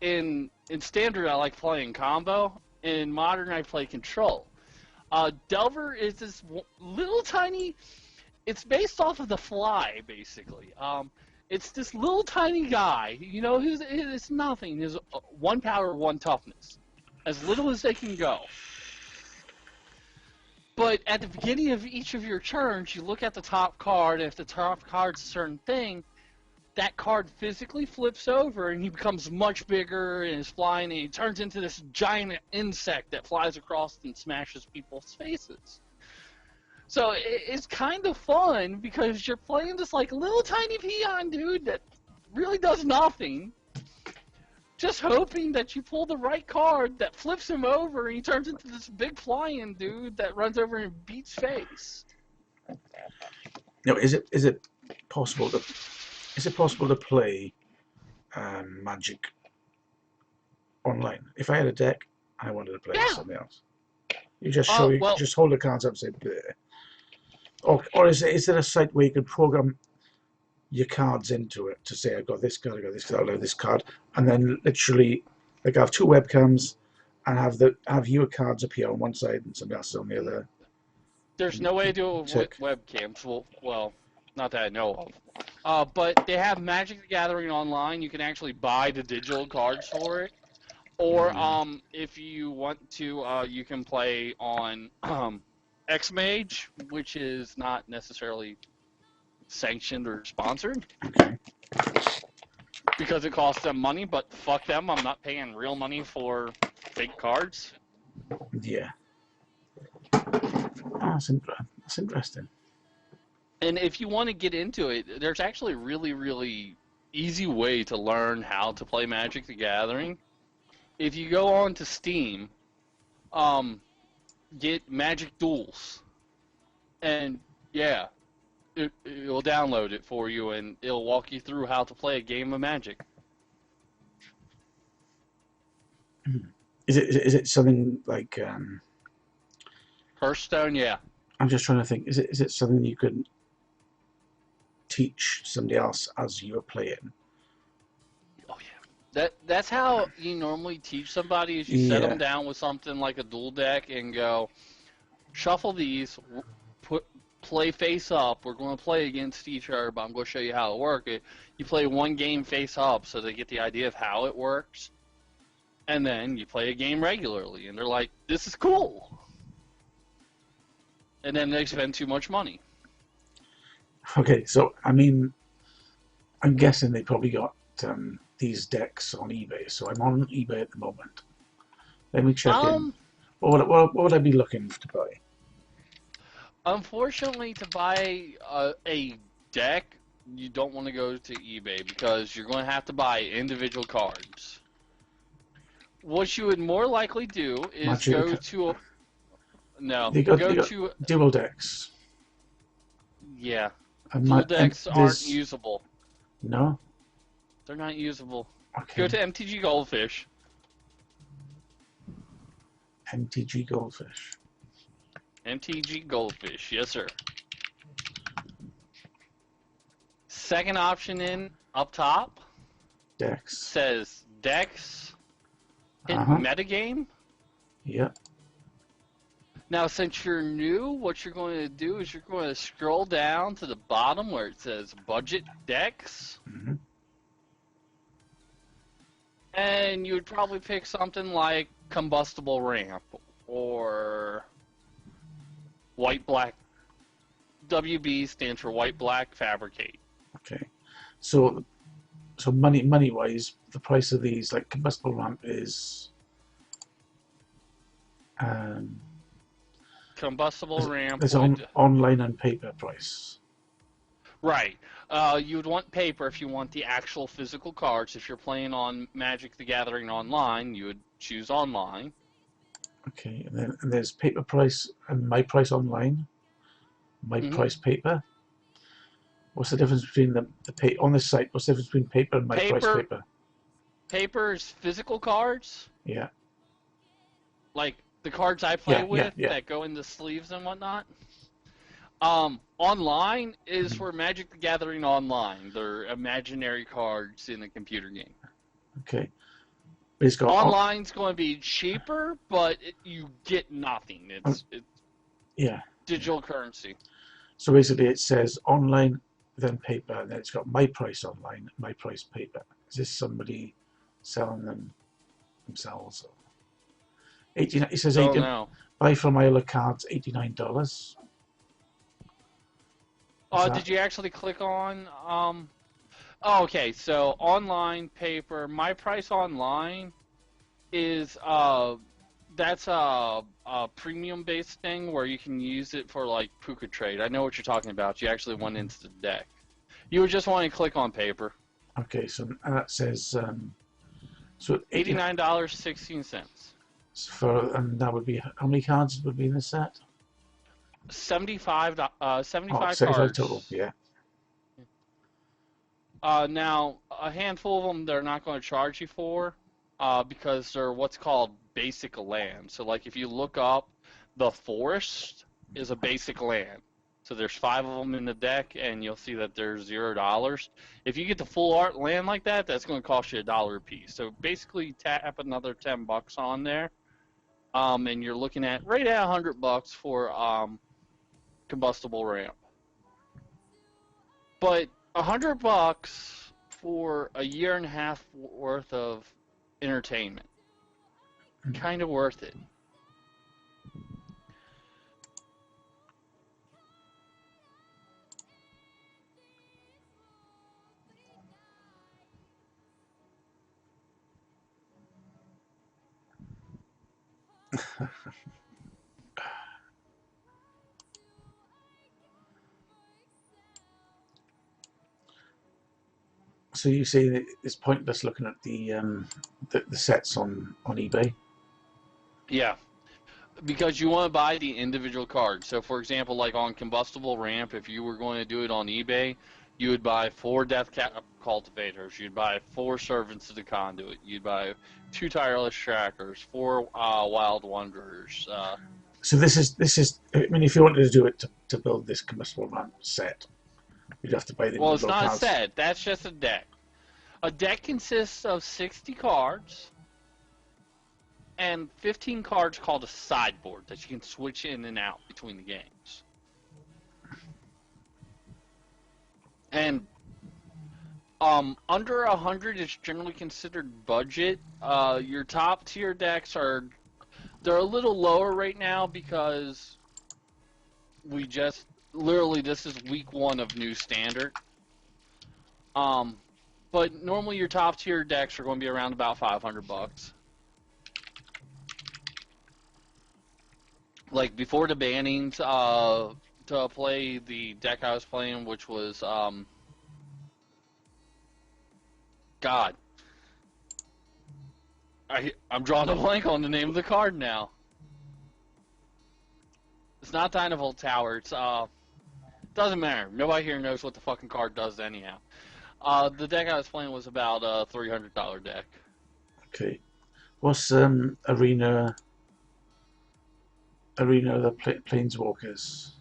in Standard I like playing combo. In Modern I play Control. Delver is this little tiny. It's based off of the Fly, basically. It's this little tiny guy. You know, it's nothing. He's 1 power, 1 toughness, as little as they can go. But at the beginning of each of your turns, you look at the top card, and if the top card's a certain thing, that card physically flips over, and he becomes much bigger, and is flying, and he turns into this giant insect that flies across and smashes people's faces. So it's kind of fun, because you're playing this like little tiny peon dude that really does nothing, just hoping that you pull the right card that flips him over and he turns into this big flying dude that runs over and beats face. No, is it possible to play Magic online? If I had a deck and I wanted to play with something else, you just just hold the cards up and say bleh. Or is there a site where you could program your cards into it to say, I've got this card, I've got this card, I've got this card, and then literally like have 2 webcams and have your cards appear on one side and somebody else's on the other? There's no way to do it with webcams. Well, not that I know of. But they have Magic the Gathering online. You can actually buy the digital cards for it. Or if you want to, you can play on Xmage, which is not necessarily sanctioned or sponsored. Okay. Because it costs them money, but fuck them, I'm not paying real money for fake cards. Yeah. That's interesting. And if you want to get into it, there's actually a really, really easy way to learn how to play Magic the Gathering. If you go on to Steam, get Magic Duels, and yeah, it'll download it for you, and it'll walk you through how to play a game of Magic. Is it something like Hearthstone? Yeah. I'm just trying to think. Is it something you could teach somebody else as you are playing? Oh yeah. That's how you normally teach somebody. Is you set them down with something like a dual deck and go, shuffle these, play face up. We're going to play against each other, but I'm going to show you how to work it. You play one game face up so they get the idea of how it works. And then you play a game regularly, and they're like, this is cool. And then they spend too much money. Okay, so, I mean, I'm guessing they probably got these decks on eBay, so I'm on eBay at the moment. Let me check in. What would I be looking to buy? Unfortunately, to buy a deck, you don't want to go to eBay because you're going to have to buy individual cards. What you would more likely do is go to They got dual decks. Yeah. Dual decks aren't usable. No? They're not usable. Okay. Go to MTG Goldfish. MTG Goldfish. MTG Goldfish, yes sir. Second option up top. Decks. Says decks. Hit metagame. Yep. Now, since you're new, what you're going to do is you're going to scroll down to the bottom where it says budget decks. And you would probably pick something like combustible ramp or white black. WB stands for white black fabricate. Okay. So money wise, the price of these, like combustible ramp, is Combustible ramp there's would online and paper price. right. You would want paper if you want the actual physical cards. If you're playing on Magic the Gathering online, you would choose online. Okay, and there's paper price and my price online, my price paper. What's the difference between the pay on this site? What's the difference between paper and my price paper? Paper is physical cards. Yeah. Like the cards I play with yeah. that go in the sleeves and whatnot. Online is for Magic the Gathering Online. They're imaginary cards in a computer game. Okay. It's got Online's going to be cheaper, but you get nothing. It's digital currency. So basically, it says online, then paper, and then it's got my price online, my price paper. Is this somebody selling them themselves? 89. It says 80. Buy from Isla Cards, $89. Did you actually click on? Okay, so online paper. My price online is that's a premium based thing where you can use it for like Puka Trade. I know what you're talking about. You actually went into the deck. You would just want to click on paper. Okay, so that says so $89.16. And that would be how many cards would be in the set? 75 75 cards total. Yeah. Now a handful of them they're not going to charge you for because they're what's called basic land. So like if you look up, the forest is a basic land. So there's 5 of them in the deck, and you'll see that there's $0. If you get the full art land like that, that's going to cost you $1 a piece. So basically, tap another $10 on there, and you're looking at right at $100 for combustible ramp. But $100 for a year and a half worth of entertainment, kind of worth it. So you say that it's pointless looking at the sets on eBay? Yeah, because you want to buy the individual cards. So for example, like on Combustible Ramp, if you were going to do it on eBay, you would buy 4 Death Cultivators, you'd buy 4 Servants of the Conduit, you'd buy 2 Tireless Trackers, 4 Wild Wanderers. So this is. I mean, if you wanted to do it to build this combustible ramp set, you'd have to buy the. Well, it's not a set. That's just a deck. A deck consists of 60 cards and 15 cards called a sideboard that you can switch in and out between the games. And under 100 is generally considered budget. Your top tier decks they're a little lower right now because we just literally this is week 1 of new standard. But normally your top tier decks are going to be around about $500. Like before the bannings, to play the deck I was playing, which was God, I'm drawing a blank on the name of the card now. It's not Dynavolt Tower. It's doesn't matter. Nobody here knows what the fucking card does anyhow. The deck I was playing was about a $300 deck. Okay, what's arena of the Planeswalkers?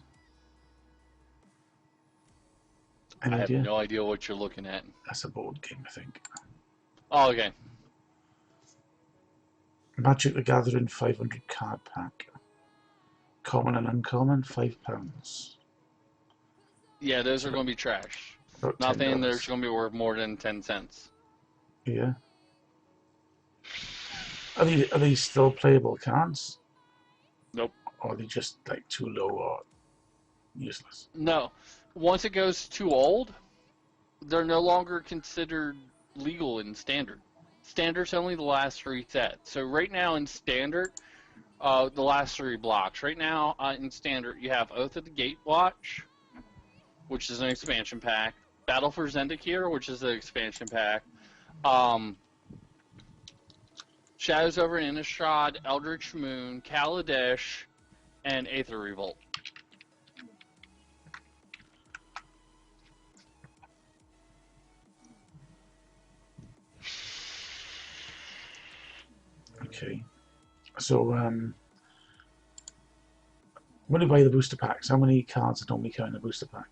I have no idea what you're looking at. That's a board game, I think. Oh, okay. Magic the Gathering 500 card pack. Common and uncommon, £5. Yeah, those are going to be trash. About Nothing $10. there's going to be worth more than 10 cents. Yeah. Are these still playable cards, Nope. or are they just like too low or useless? No. Once it goes too old, they're no longer considered legal in standard. Standard's only the last 3 sets. So right now in standard, the last 3 blocks. Right now in standard, you have Oath of the Gatewatch, which is an expansion pack. Battle for Zendikar, which is an expansion pack. Shadows over Innistrad, Eldritch Moon, Kaladesh, and Aether Revolt. Okay. So, when you buy the booster packs, how many cards are normally come in a booster pack?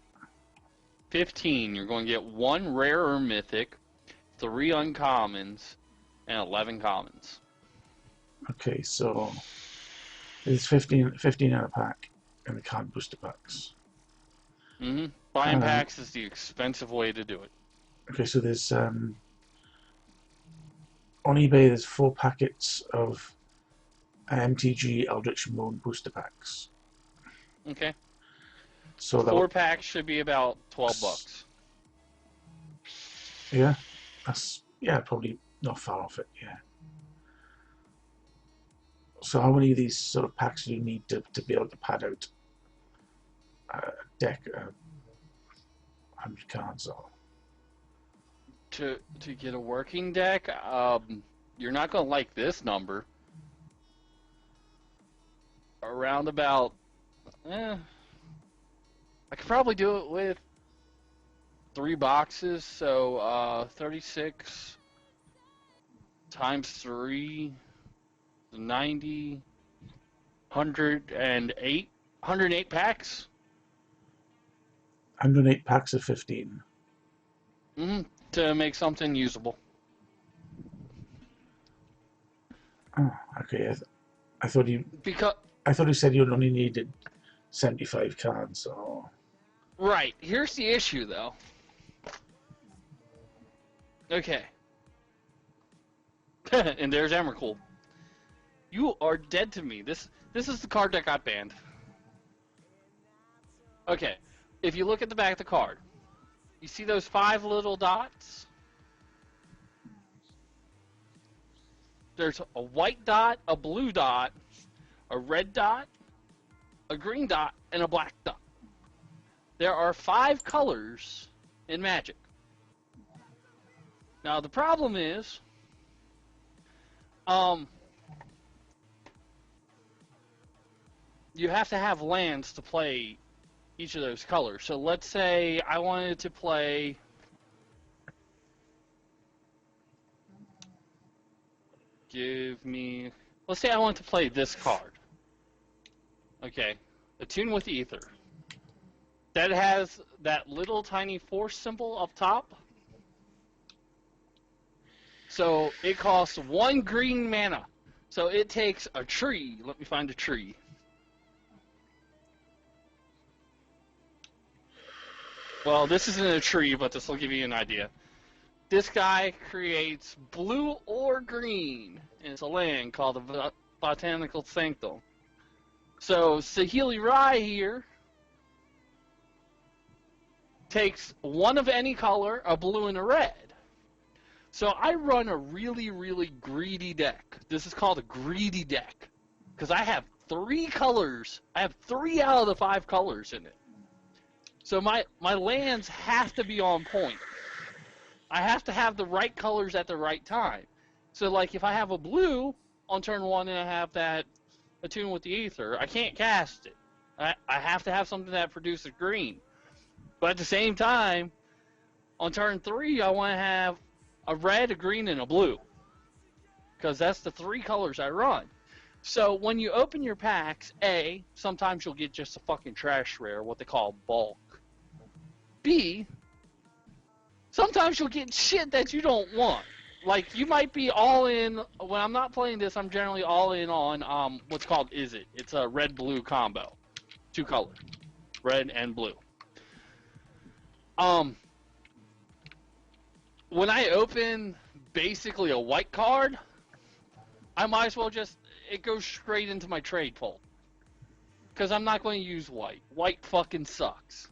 15. You're going to get 1 rare or mythic, 3 uncommons, and 11 commons. Okay, so it's 15 in a pack in the card booster packs. Buying packs is the expensive way to do it. Okay, so there's on eBay there's 4 packets of MTG Eldritch Moon booster packs. Okay. So 4 packs should be about $12. Yeah, that's probably not far off it. Yeah. So how many of these sort of packs do you need to be able to pad out a deck, 100 cards or? To get a working deck, you're not going to like this number. Around about, I could probably do it with 3 boxes, so 36 times 3, 90, 108 packs. 108 packs of 15. To make something usable. Oh, okay. I thought you said you only needed 75 cards. Or... Right. Here's the issue, though. Okay. And there's Emrakul. You are dead to me. This is the card that got banned. Okay. If you look at the back of the card, you see those 5 little dots? There's a white dot, a blue dot, a red dot, a green dot, and a black dot. There are 5 colors in Magic. Now the problem is, you have to have lands to play each of those colors. So let's say I wanted to play let's say I want to play this card. Okay. Attune with Ether. That has that little tiny force symbol up top. So it costs 1 green mana. So it takes a tree. Let me find a tree. Well, this isn't a tree, but this will give you an idea. This guy creates blue or green, and it's a land called the Botanical Sanctum. So Saheeli Rai here takes 1 of any color, a blue and a red. So I run a really, really greedy deck. This is called a greedy deck because I have 3 colors. I have 3 out of the 5 colors in it. So my lands have to be on point. I have to have the right colors at the right time. So like if I have a blue on turn 1 and I have that Attune with the Ether, I can't cast it. I have to have something that produces green. But at the same time, on turn 3, I want to have a red, a green, and a blue. Because that's the 3 colors I run. So when you open your packs, A, sometimes you'll get just a fucking trash rare, what they call bulk. B, sometimes you'll get shit that you don't want. Like, you might be all in, when I'm not playing this, I'm generally all in on what's called Is It. It's a red-blue combo. 2 colors. Red and blue. When I open basically a white card, I might as well just, it goes straight into my trade pool. Because I'm not going to use white. White fucking sucks.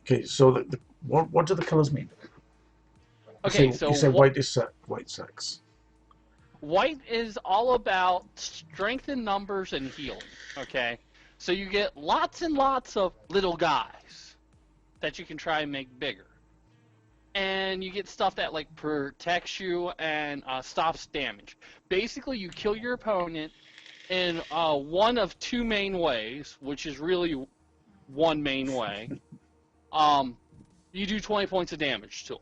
Okay, so what do the colours mean? Okay, so You say white is white sex. white is all about strength in numbers and healing, okay? So you get lots and lots of little guys that you can try and make bigger. And you get stuff that like protects you and stops damage. Basically, you kill your opponent in one of two main ways, which is really one main way. You do 20 points of damage to them.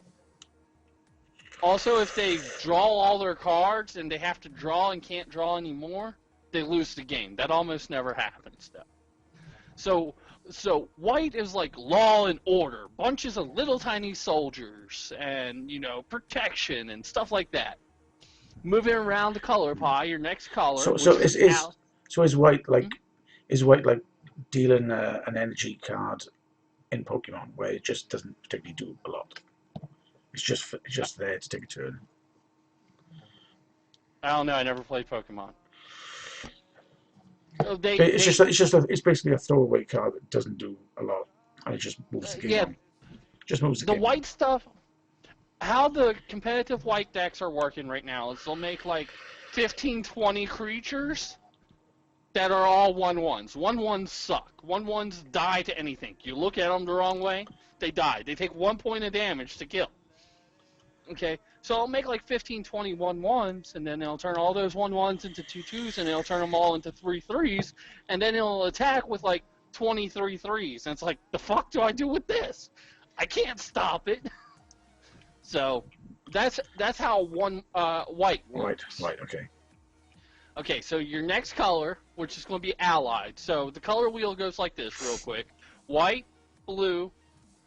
Also, if they draw all their cards and they have to draw and can't draw anymore, they lose the game. That almost never happens, though. So white is like law and order, bunches of little tiny soldiers, and protection and stuff like that. Moving around the color pie, your next color. Is white like dealing an energy card in Pokemon where it just doesn't particularly do a lot? It's just there to take a turn. I don't know. I never played Pokemon. It's basically a throwaway card that doesn't do a lot, and it just moves the game on. Just moves the game. The white stuff. How the competitive white decks are working right now is they'll make like 15, 20 creatures that are all 1/1s. 1/1s suck. 1/1s die to anything. You look at them the wrong way, they die. They take 1 point of damage to kill. Okay, so I'll make like 15, 20 1/1s, and then they'll turn all those 1/1s into 2/2s, and they'll turn them all into 3/3s, and then it'll attack with like 23 3s. And it's like, the fuck do I do with this? I can't stop it. So that's how white works. White, okay. Okay, so your next color, which is going to be allied. So the color wheel goes like this real quick. White, blue,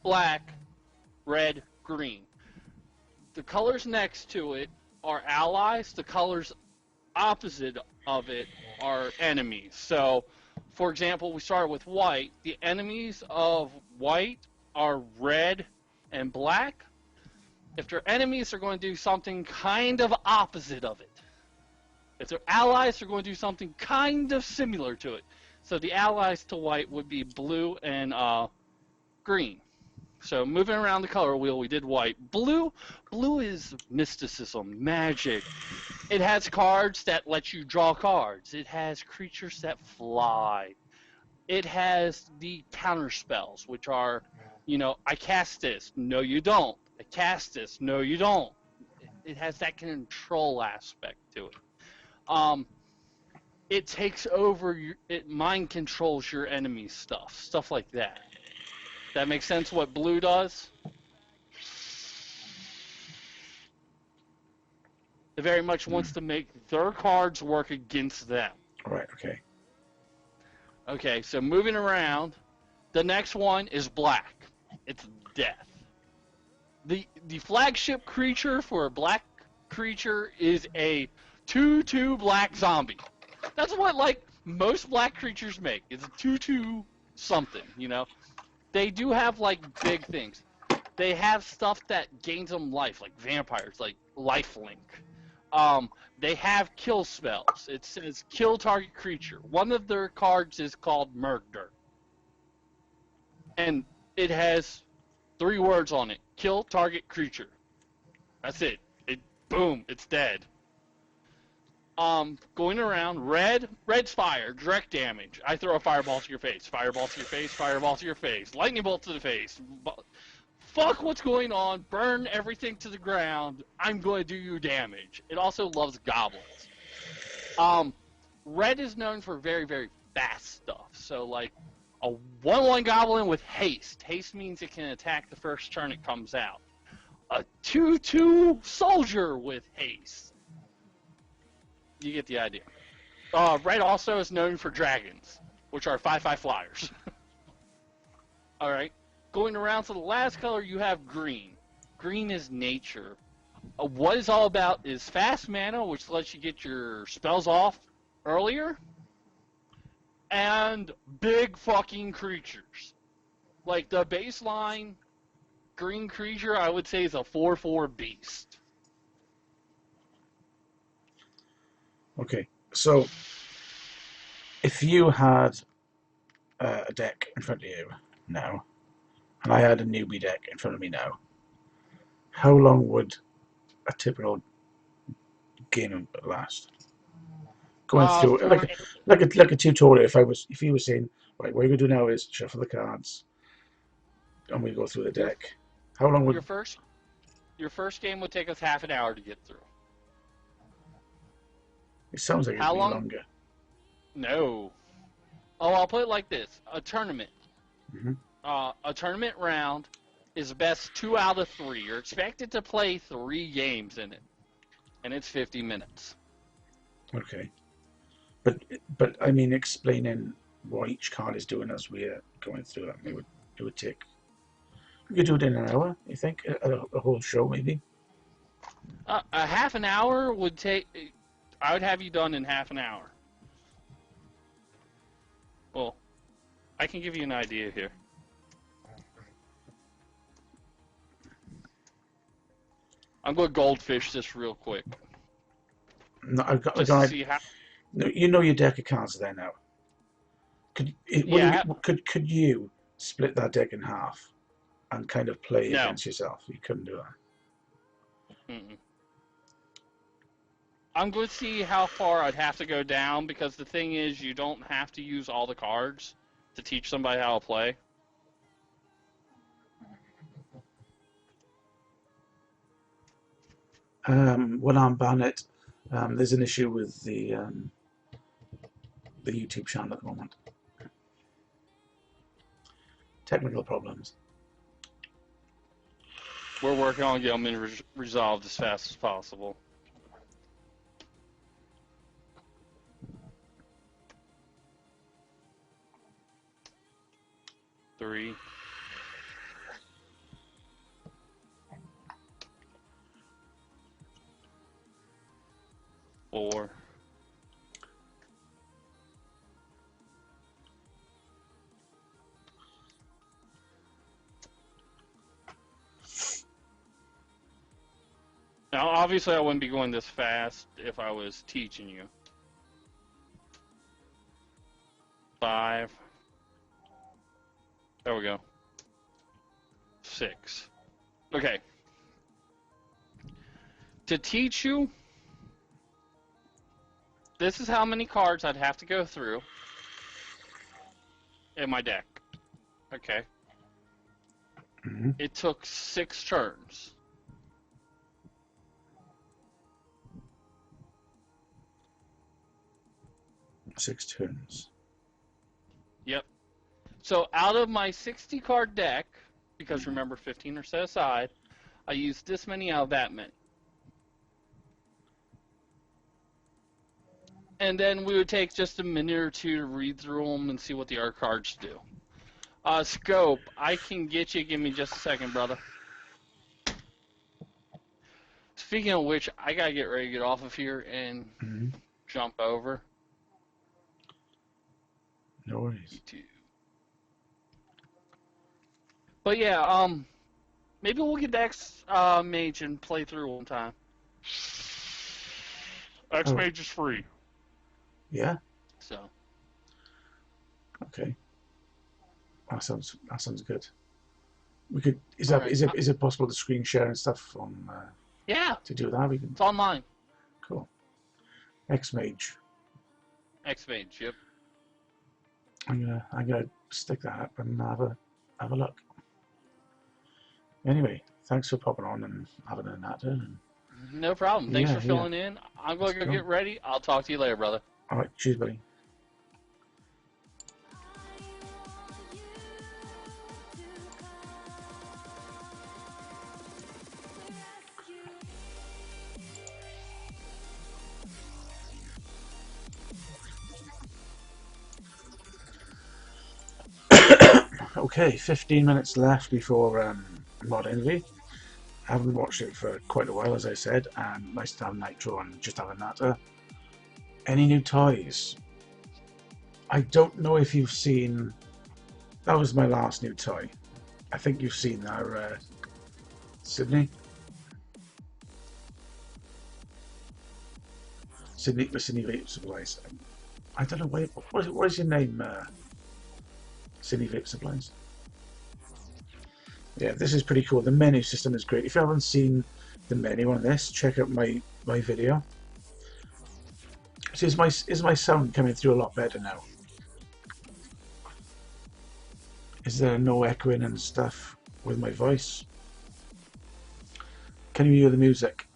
black, red, green. The colors next to it are allies. The colors opposite of it are enemies. So, for example, we started with white. The enemies of white are red and black. If they're enemies, they're going to do something kind of opposite of it. If they're allies, they're going to do something kind of similar to it. So the allies to white would be blue and green. So moving around the color wheel, we did white. Blue is mysticism, magic. It has cards that let you draw cards. It has creatures that fly. It has the counter spells, which are, I cast this. No, you don't. I cast this. No, you don't. It has that control aspect to it. It takes over, it mind controls your enemy's stuff like that. That makes sense what blue does? It very much wants to make their cards work against them. Right, okay. Okay, so moving around, the next one is black. It's death. The flagship creature for a black creature is a 2/2 black zombie. That's what, like, most black creatures make. It's a 2/2 something, They do have, like, big things. They have stuff that gains them life, like vampires, like lifelink. They have kill spells. It says kill target creature. One of their cards is called Murder. And it has 3 words on it. Kill target creature. That's it. Boom, it's dead. Going around, red's fire, direct damage. I throw a fireball to your face, fireball to your face, fireball to your face, lightning bolt to the face. Fuck what's going on, burn everything to the ground, I'm going to do you damage. It also loves goblins. Red is known for very, very fast stuff. So, like, a 1/1 goblin with haste. Haste means it can attack the first turn it comes out. A 2/2 soldier with haste. You get the idea. Red also is known for dragons, which are 5/5 flyers. Alright. Going around to the last color, you have green. Green is nature. What it's all about is fast mana, which lets you get your spells off earlier, and big fucking creatures. Like, the baseline green creature, I would say, is a 4/4 beast. Okay, so if you had a deck in front of you now, and I had a newbie deck in front of me now, how long would a typical game last? Going through For me, like a tutorial. If you were saying, right, what you're gonna do now is shuffle the cards, and we go through the your deck. How long would your first your first game would take us half an hour to get through. it? Sounds like it'd How be long? longer. No. Oh, I'll put it like this: a tournament. Hmm. A tournament round is best 2 out of 3. You're expected to play 3 games in it, and it's 50 minutes. Okay, but but I mean, explaining what each card is doing as we're going through it, it would take. We could do it in an hour. You think a whole show maybe? A half an hour would take. I would have you done in half an hour. Well, I can give you an idea here. I'm going to goldfish this real quick, No, I've got. just to see how. No, you know your deck of cards there now. Yeah. Could you split that deck in half and kind of play No. against yourself? You couldn't do that. Mm-mm. I'm going to see how far I'd have to go down, because the thing is, you don't have to use all the cards to teach somebody how to play. When I'm Barnett, there's an issue with the YouTube channel at the moment. Technical problems. We're working on getting them resolved as fast as possible. Three. Four. Now, obviously, I wouldn't be going this fast if I was teaching you. 5. There we go. 6. Okay. To teach you, this is how many cards I'd have to go through in my deck. Okay. Mm-hmm. It took 6 turns. Six turns. Yep. So out of my 60 card deck, because remember 15 are set aside, I used this many out of that many. And then we would take just a minute or two to read through them and see what the art cards do. Scope, I can get you. Give me just a second, brother. Speaking of which, I gotta get ready to get off of here and jump over. No worries. But yeah, maybe we'll get the X-Mage and play through one time. X-Mage is free. Yeah. So. Okay. That sounds good. We could. Is it possible to screen share and stuff on? Yeah. To do that, we can. It's online. Cool. X-Mage. X-Mage. Yep. I'm gonna stick that up and have a look. Anyway, thanks for popping on and having a natter. No problem. Thanks for filling in. I'm going to go get ready. I'll talk to you later, brother. All right. Cheers, buddy. Okay, 15 minutes left before Mod Envy. I haven't watched it for quite a while, as I said, and nice to have Nitro and just have a natter. Any new toys? I don't know if you've seen. That was my last new toy. I think you've seen that, Sydney. Sydney Vape Supplies. I don't know what is your name, Sydney Vape Supplies. Yeah, this is pretty cool. The menu system is great. If you haven't seen the menu on this, check out my video. So is my sound coming through a lot better now? Is there no echoing and stuff with my voice? Can you hear the music?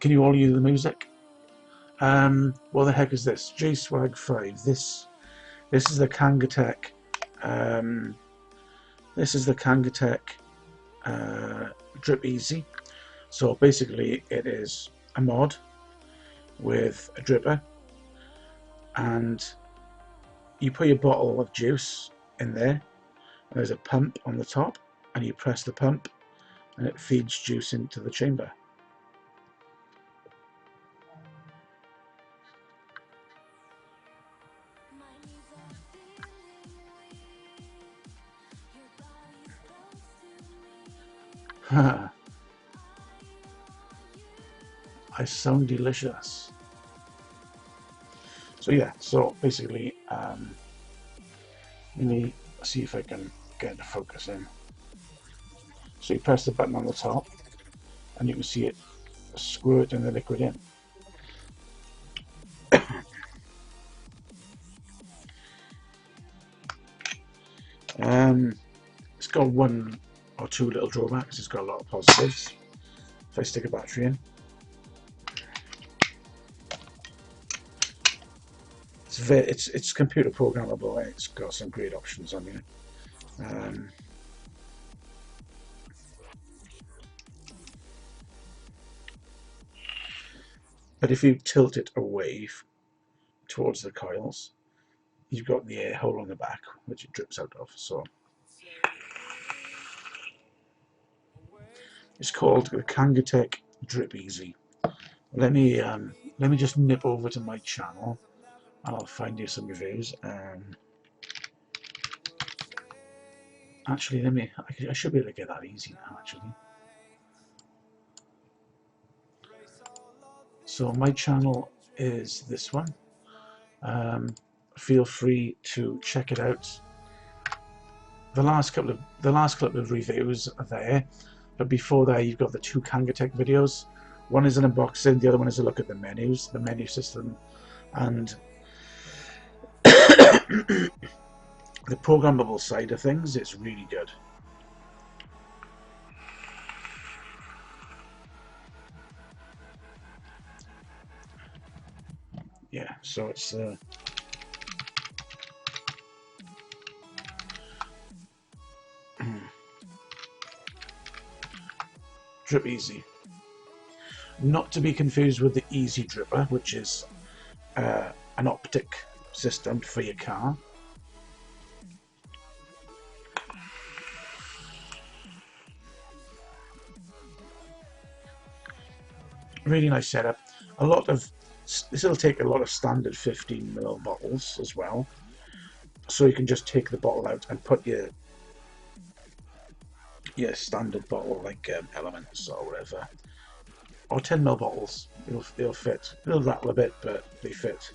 Can you all hear the music? What the heck is this? J-Swag 5. This is the Kangatech. This is the Kangatech Drip Easy. So basically it is a mod with a dripper, and you put your bottle of juice in there, and there's a pump on the top, and you press the pump and it feeds juice into the chamber. I sound delicious. So yeah, so basically, let me see if I can get the focus in. So you press the button on the top, and you can see it squirting the liquid in. It's got one or two little drawbacks. It's got a lot of positives. If I stick a battery in, it's computer programmable. It's got some great options on here. But if you tilt it away towards the coils, you've got the air hole on the back, which it drips out of. So it's called the Kangatech Drip Easy. Let me just nip over to my channel, and I'll find you some reviews. Actually, I should be able to get that easy now. Actually, so my channel is this one. Feel free to check it out. The last couple of reviews are there, but before that you've got the two Kangatech videos. One is an unboxing, the other one is a look at the menus, the menu system, and the programmable side of things. It's really good. Yeah, so it's Drip Easy. Not to be confused with the Easy Dripper, which is an optic system for your car. Really nice setup. This will take a lot of standard 15ml bottles as well. So you can just take the bottle out and put your standard bottle, like Elements or whatever, or 10ml bottles. They'll fit. They'll rattle a bit, but they fit.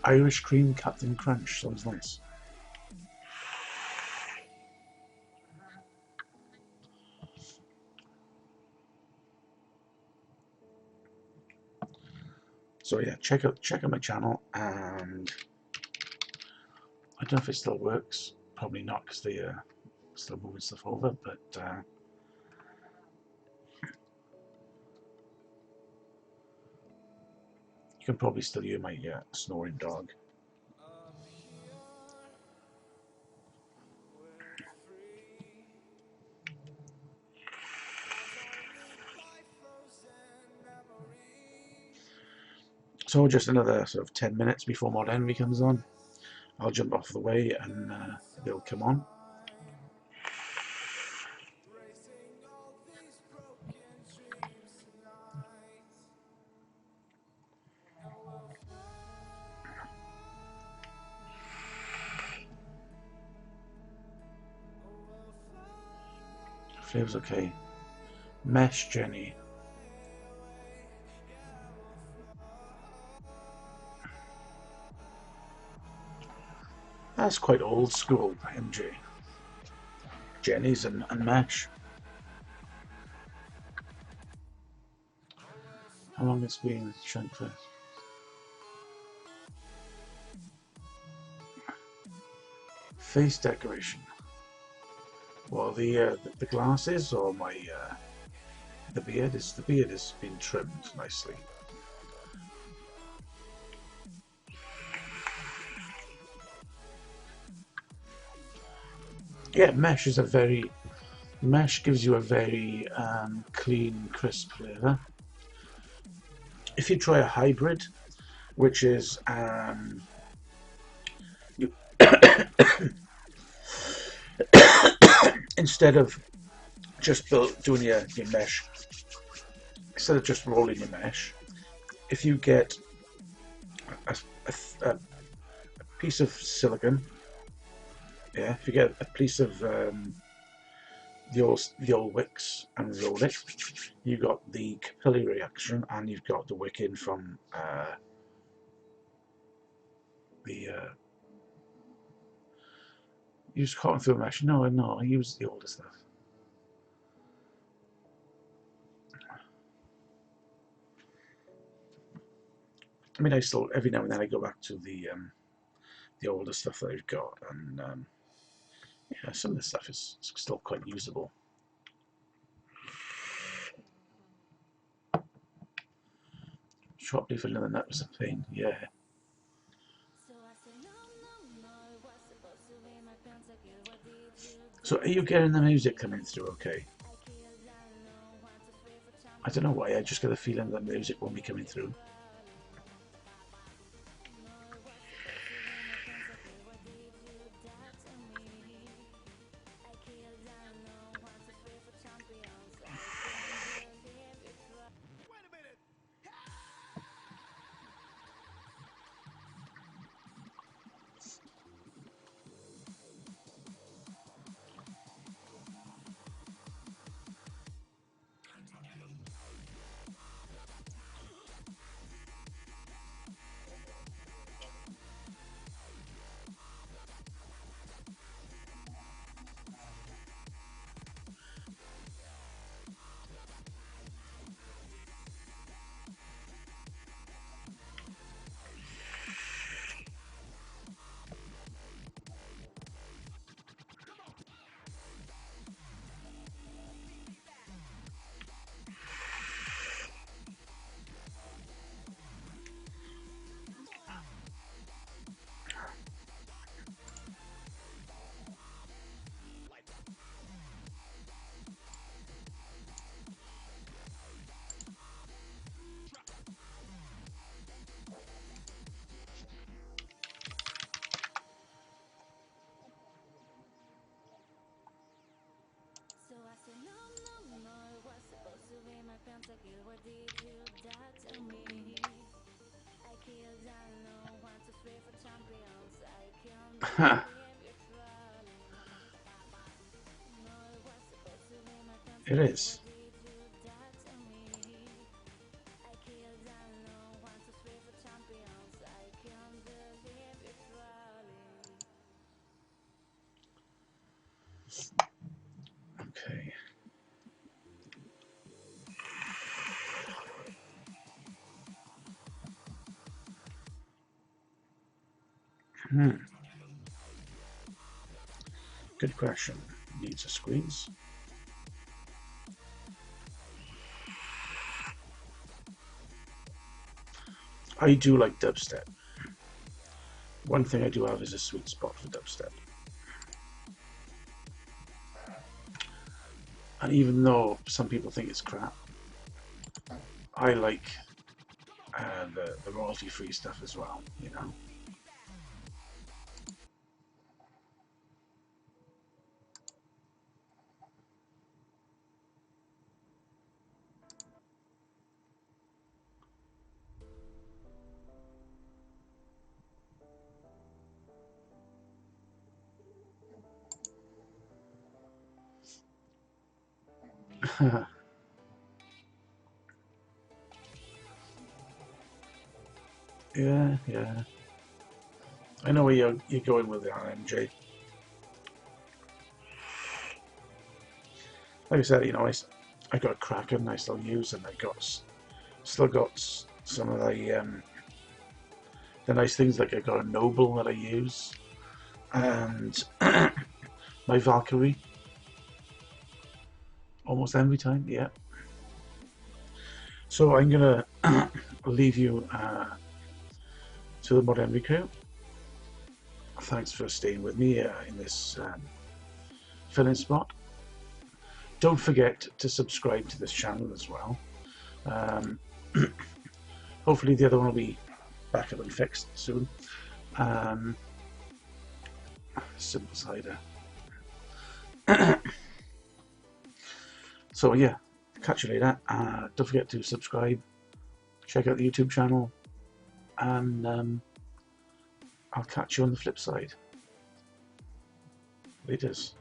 Irish cream Captain Crunch sounds nice. So yeah, check out my channel, and I don't know if it still works. Probably not, because they're still moving stuff over, but you can probably still hear my snoring dog. So just another sort of 10 minutes before Mod Envy comes on. I'll jump off the way and they'll come on. Flavor's okay. Mesh Jenny. That's quite old school, MJ. Jenny's and Mesh. How long it's been, Chunkmeister? Face decoration. Well, the glasses or my the beard is been trimmed nicely. Yeah, mesh gives you a very clean, crisp flavour. If you try a hybrid, which is you instead of just doing your mesh, instead of just rolling your mesh, if you get a, a piece of silicon, yeah, if you get a piece of the old wicks and roll it, you got the capillary reaction, and you've got the wicking from the use cotton through mesh. No, I use the older stuff. I mean, I still every now and then I go back to the older stuff that I've got, and yeah, some of the stuff is still quite usable. Chopped leaf and nut was a pain, yeah. So are you getting the music coming through okay? I don't know why, I just get the feeling that the music won't be coming through. It is. Okay. Good question. Needs a squeeze. I do like dubstep. One thing I do have is a sweet spot for dubstep. And even though some people think it's crap, I like the royalty-free stuff as well, you know. Yeah, yeah. I know where you're going with it, MJ. Like I said, I got a Kraken I still use, and I still got some of the nice things. Like I got a Noble that I use, and my Valkyrie almost every time. Yeah. So I'm gonna leave you to the Mod Envy crew. Thanks for staying with me in this filling spot. Don't forget to subscribe to this channel as well. Um, hopefully the other one will be back up and fixed soon. Simple cider. So yeah, catch you later. Don't forget to subscribe, check out the YouTube channel, and I'll catch you on the flip side. Laters.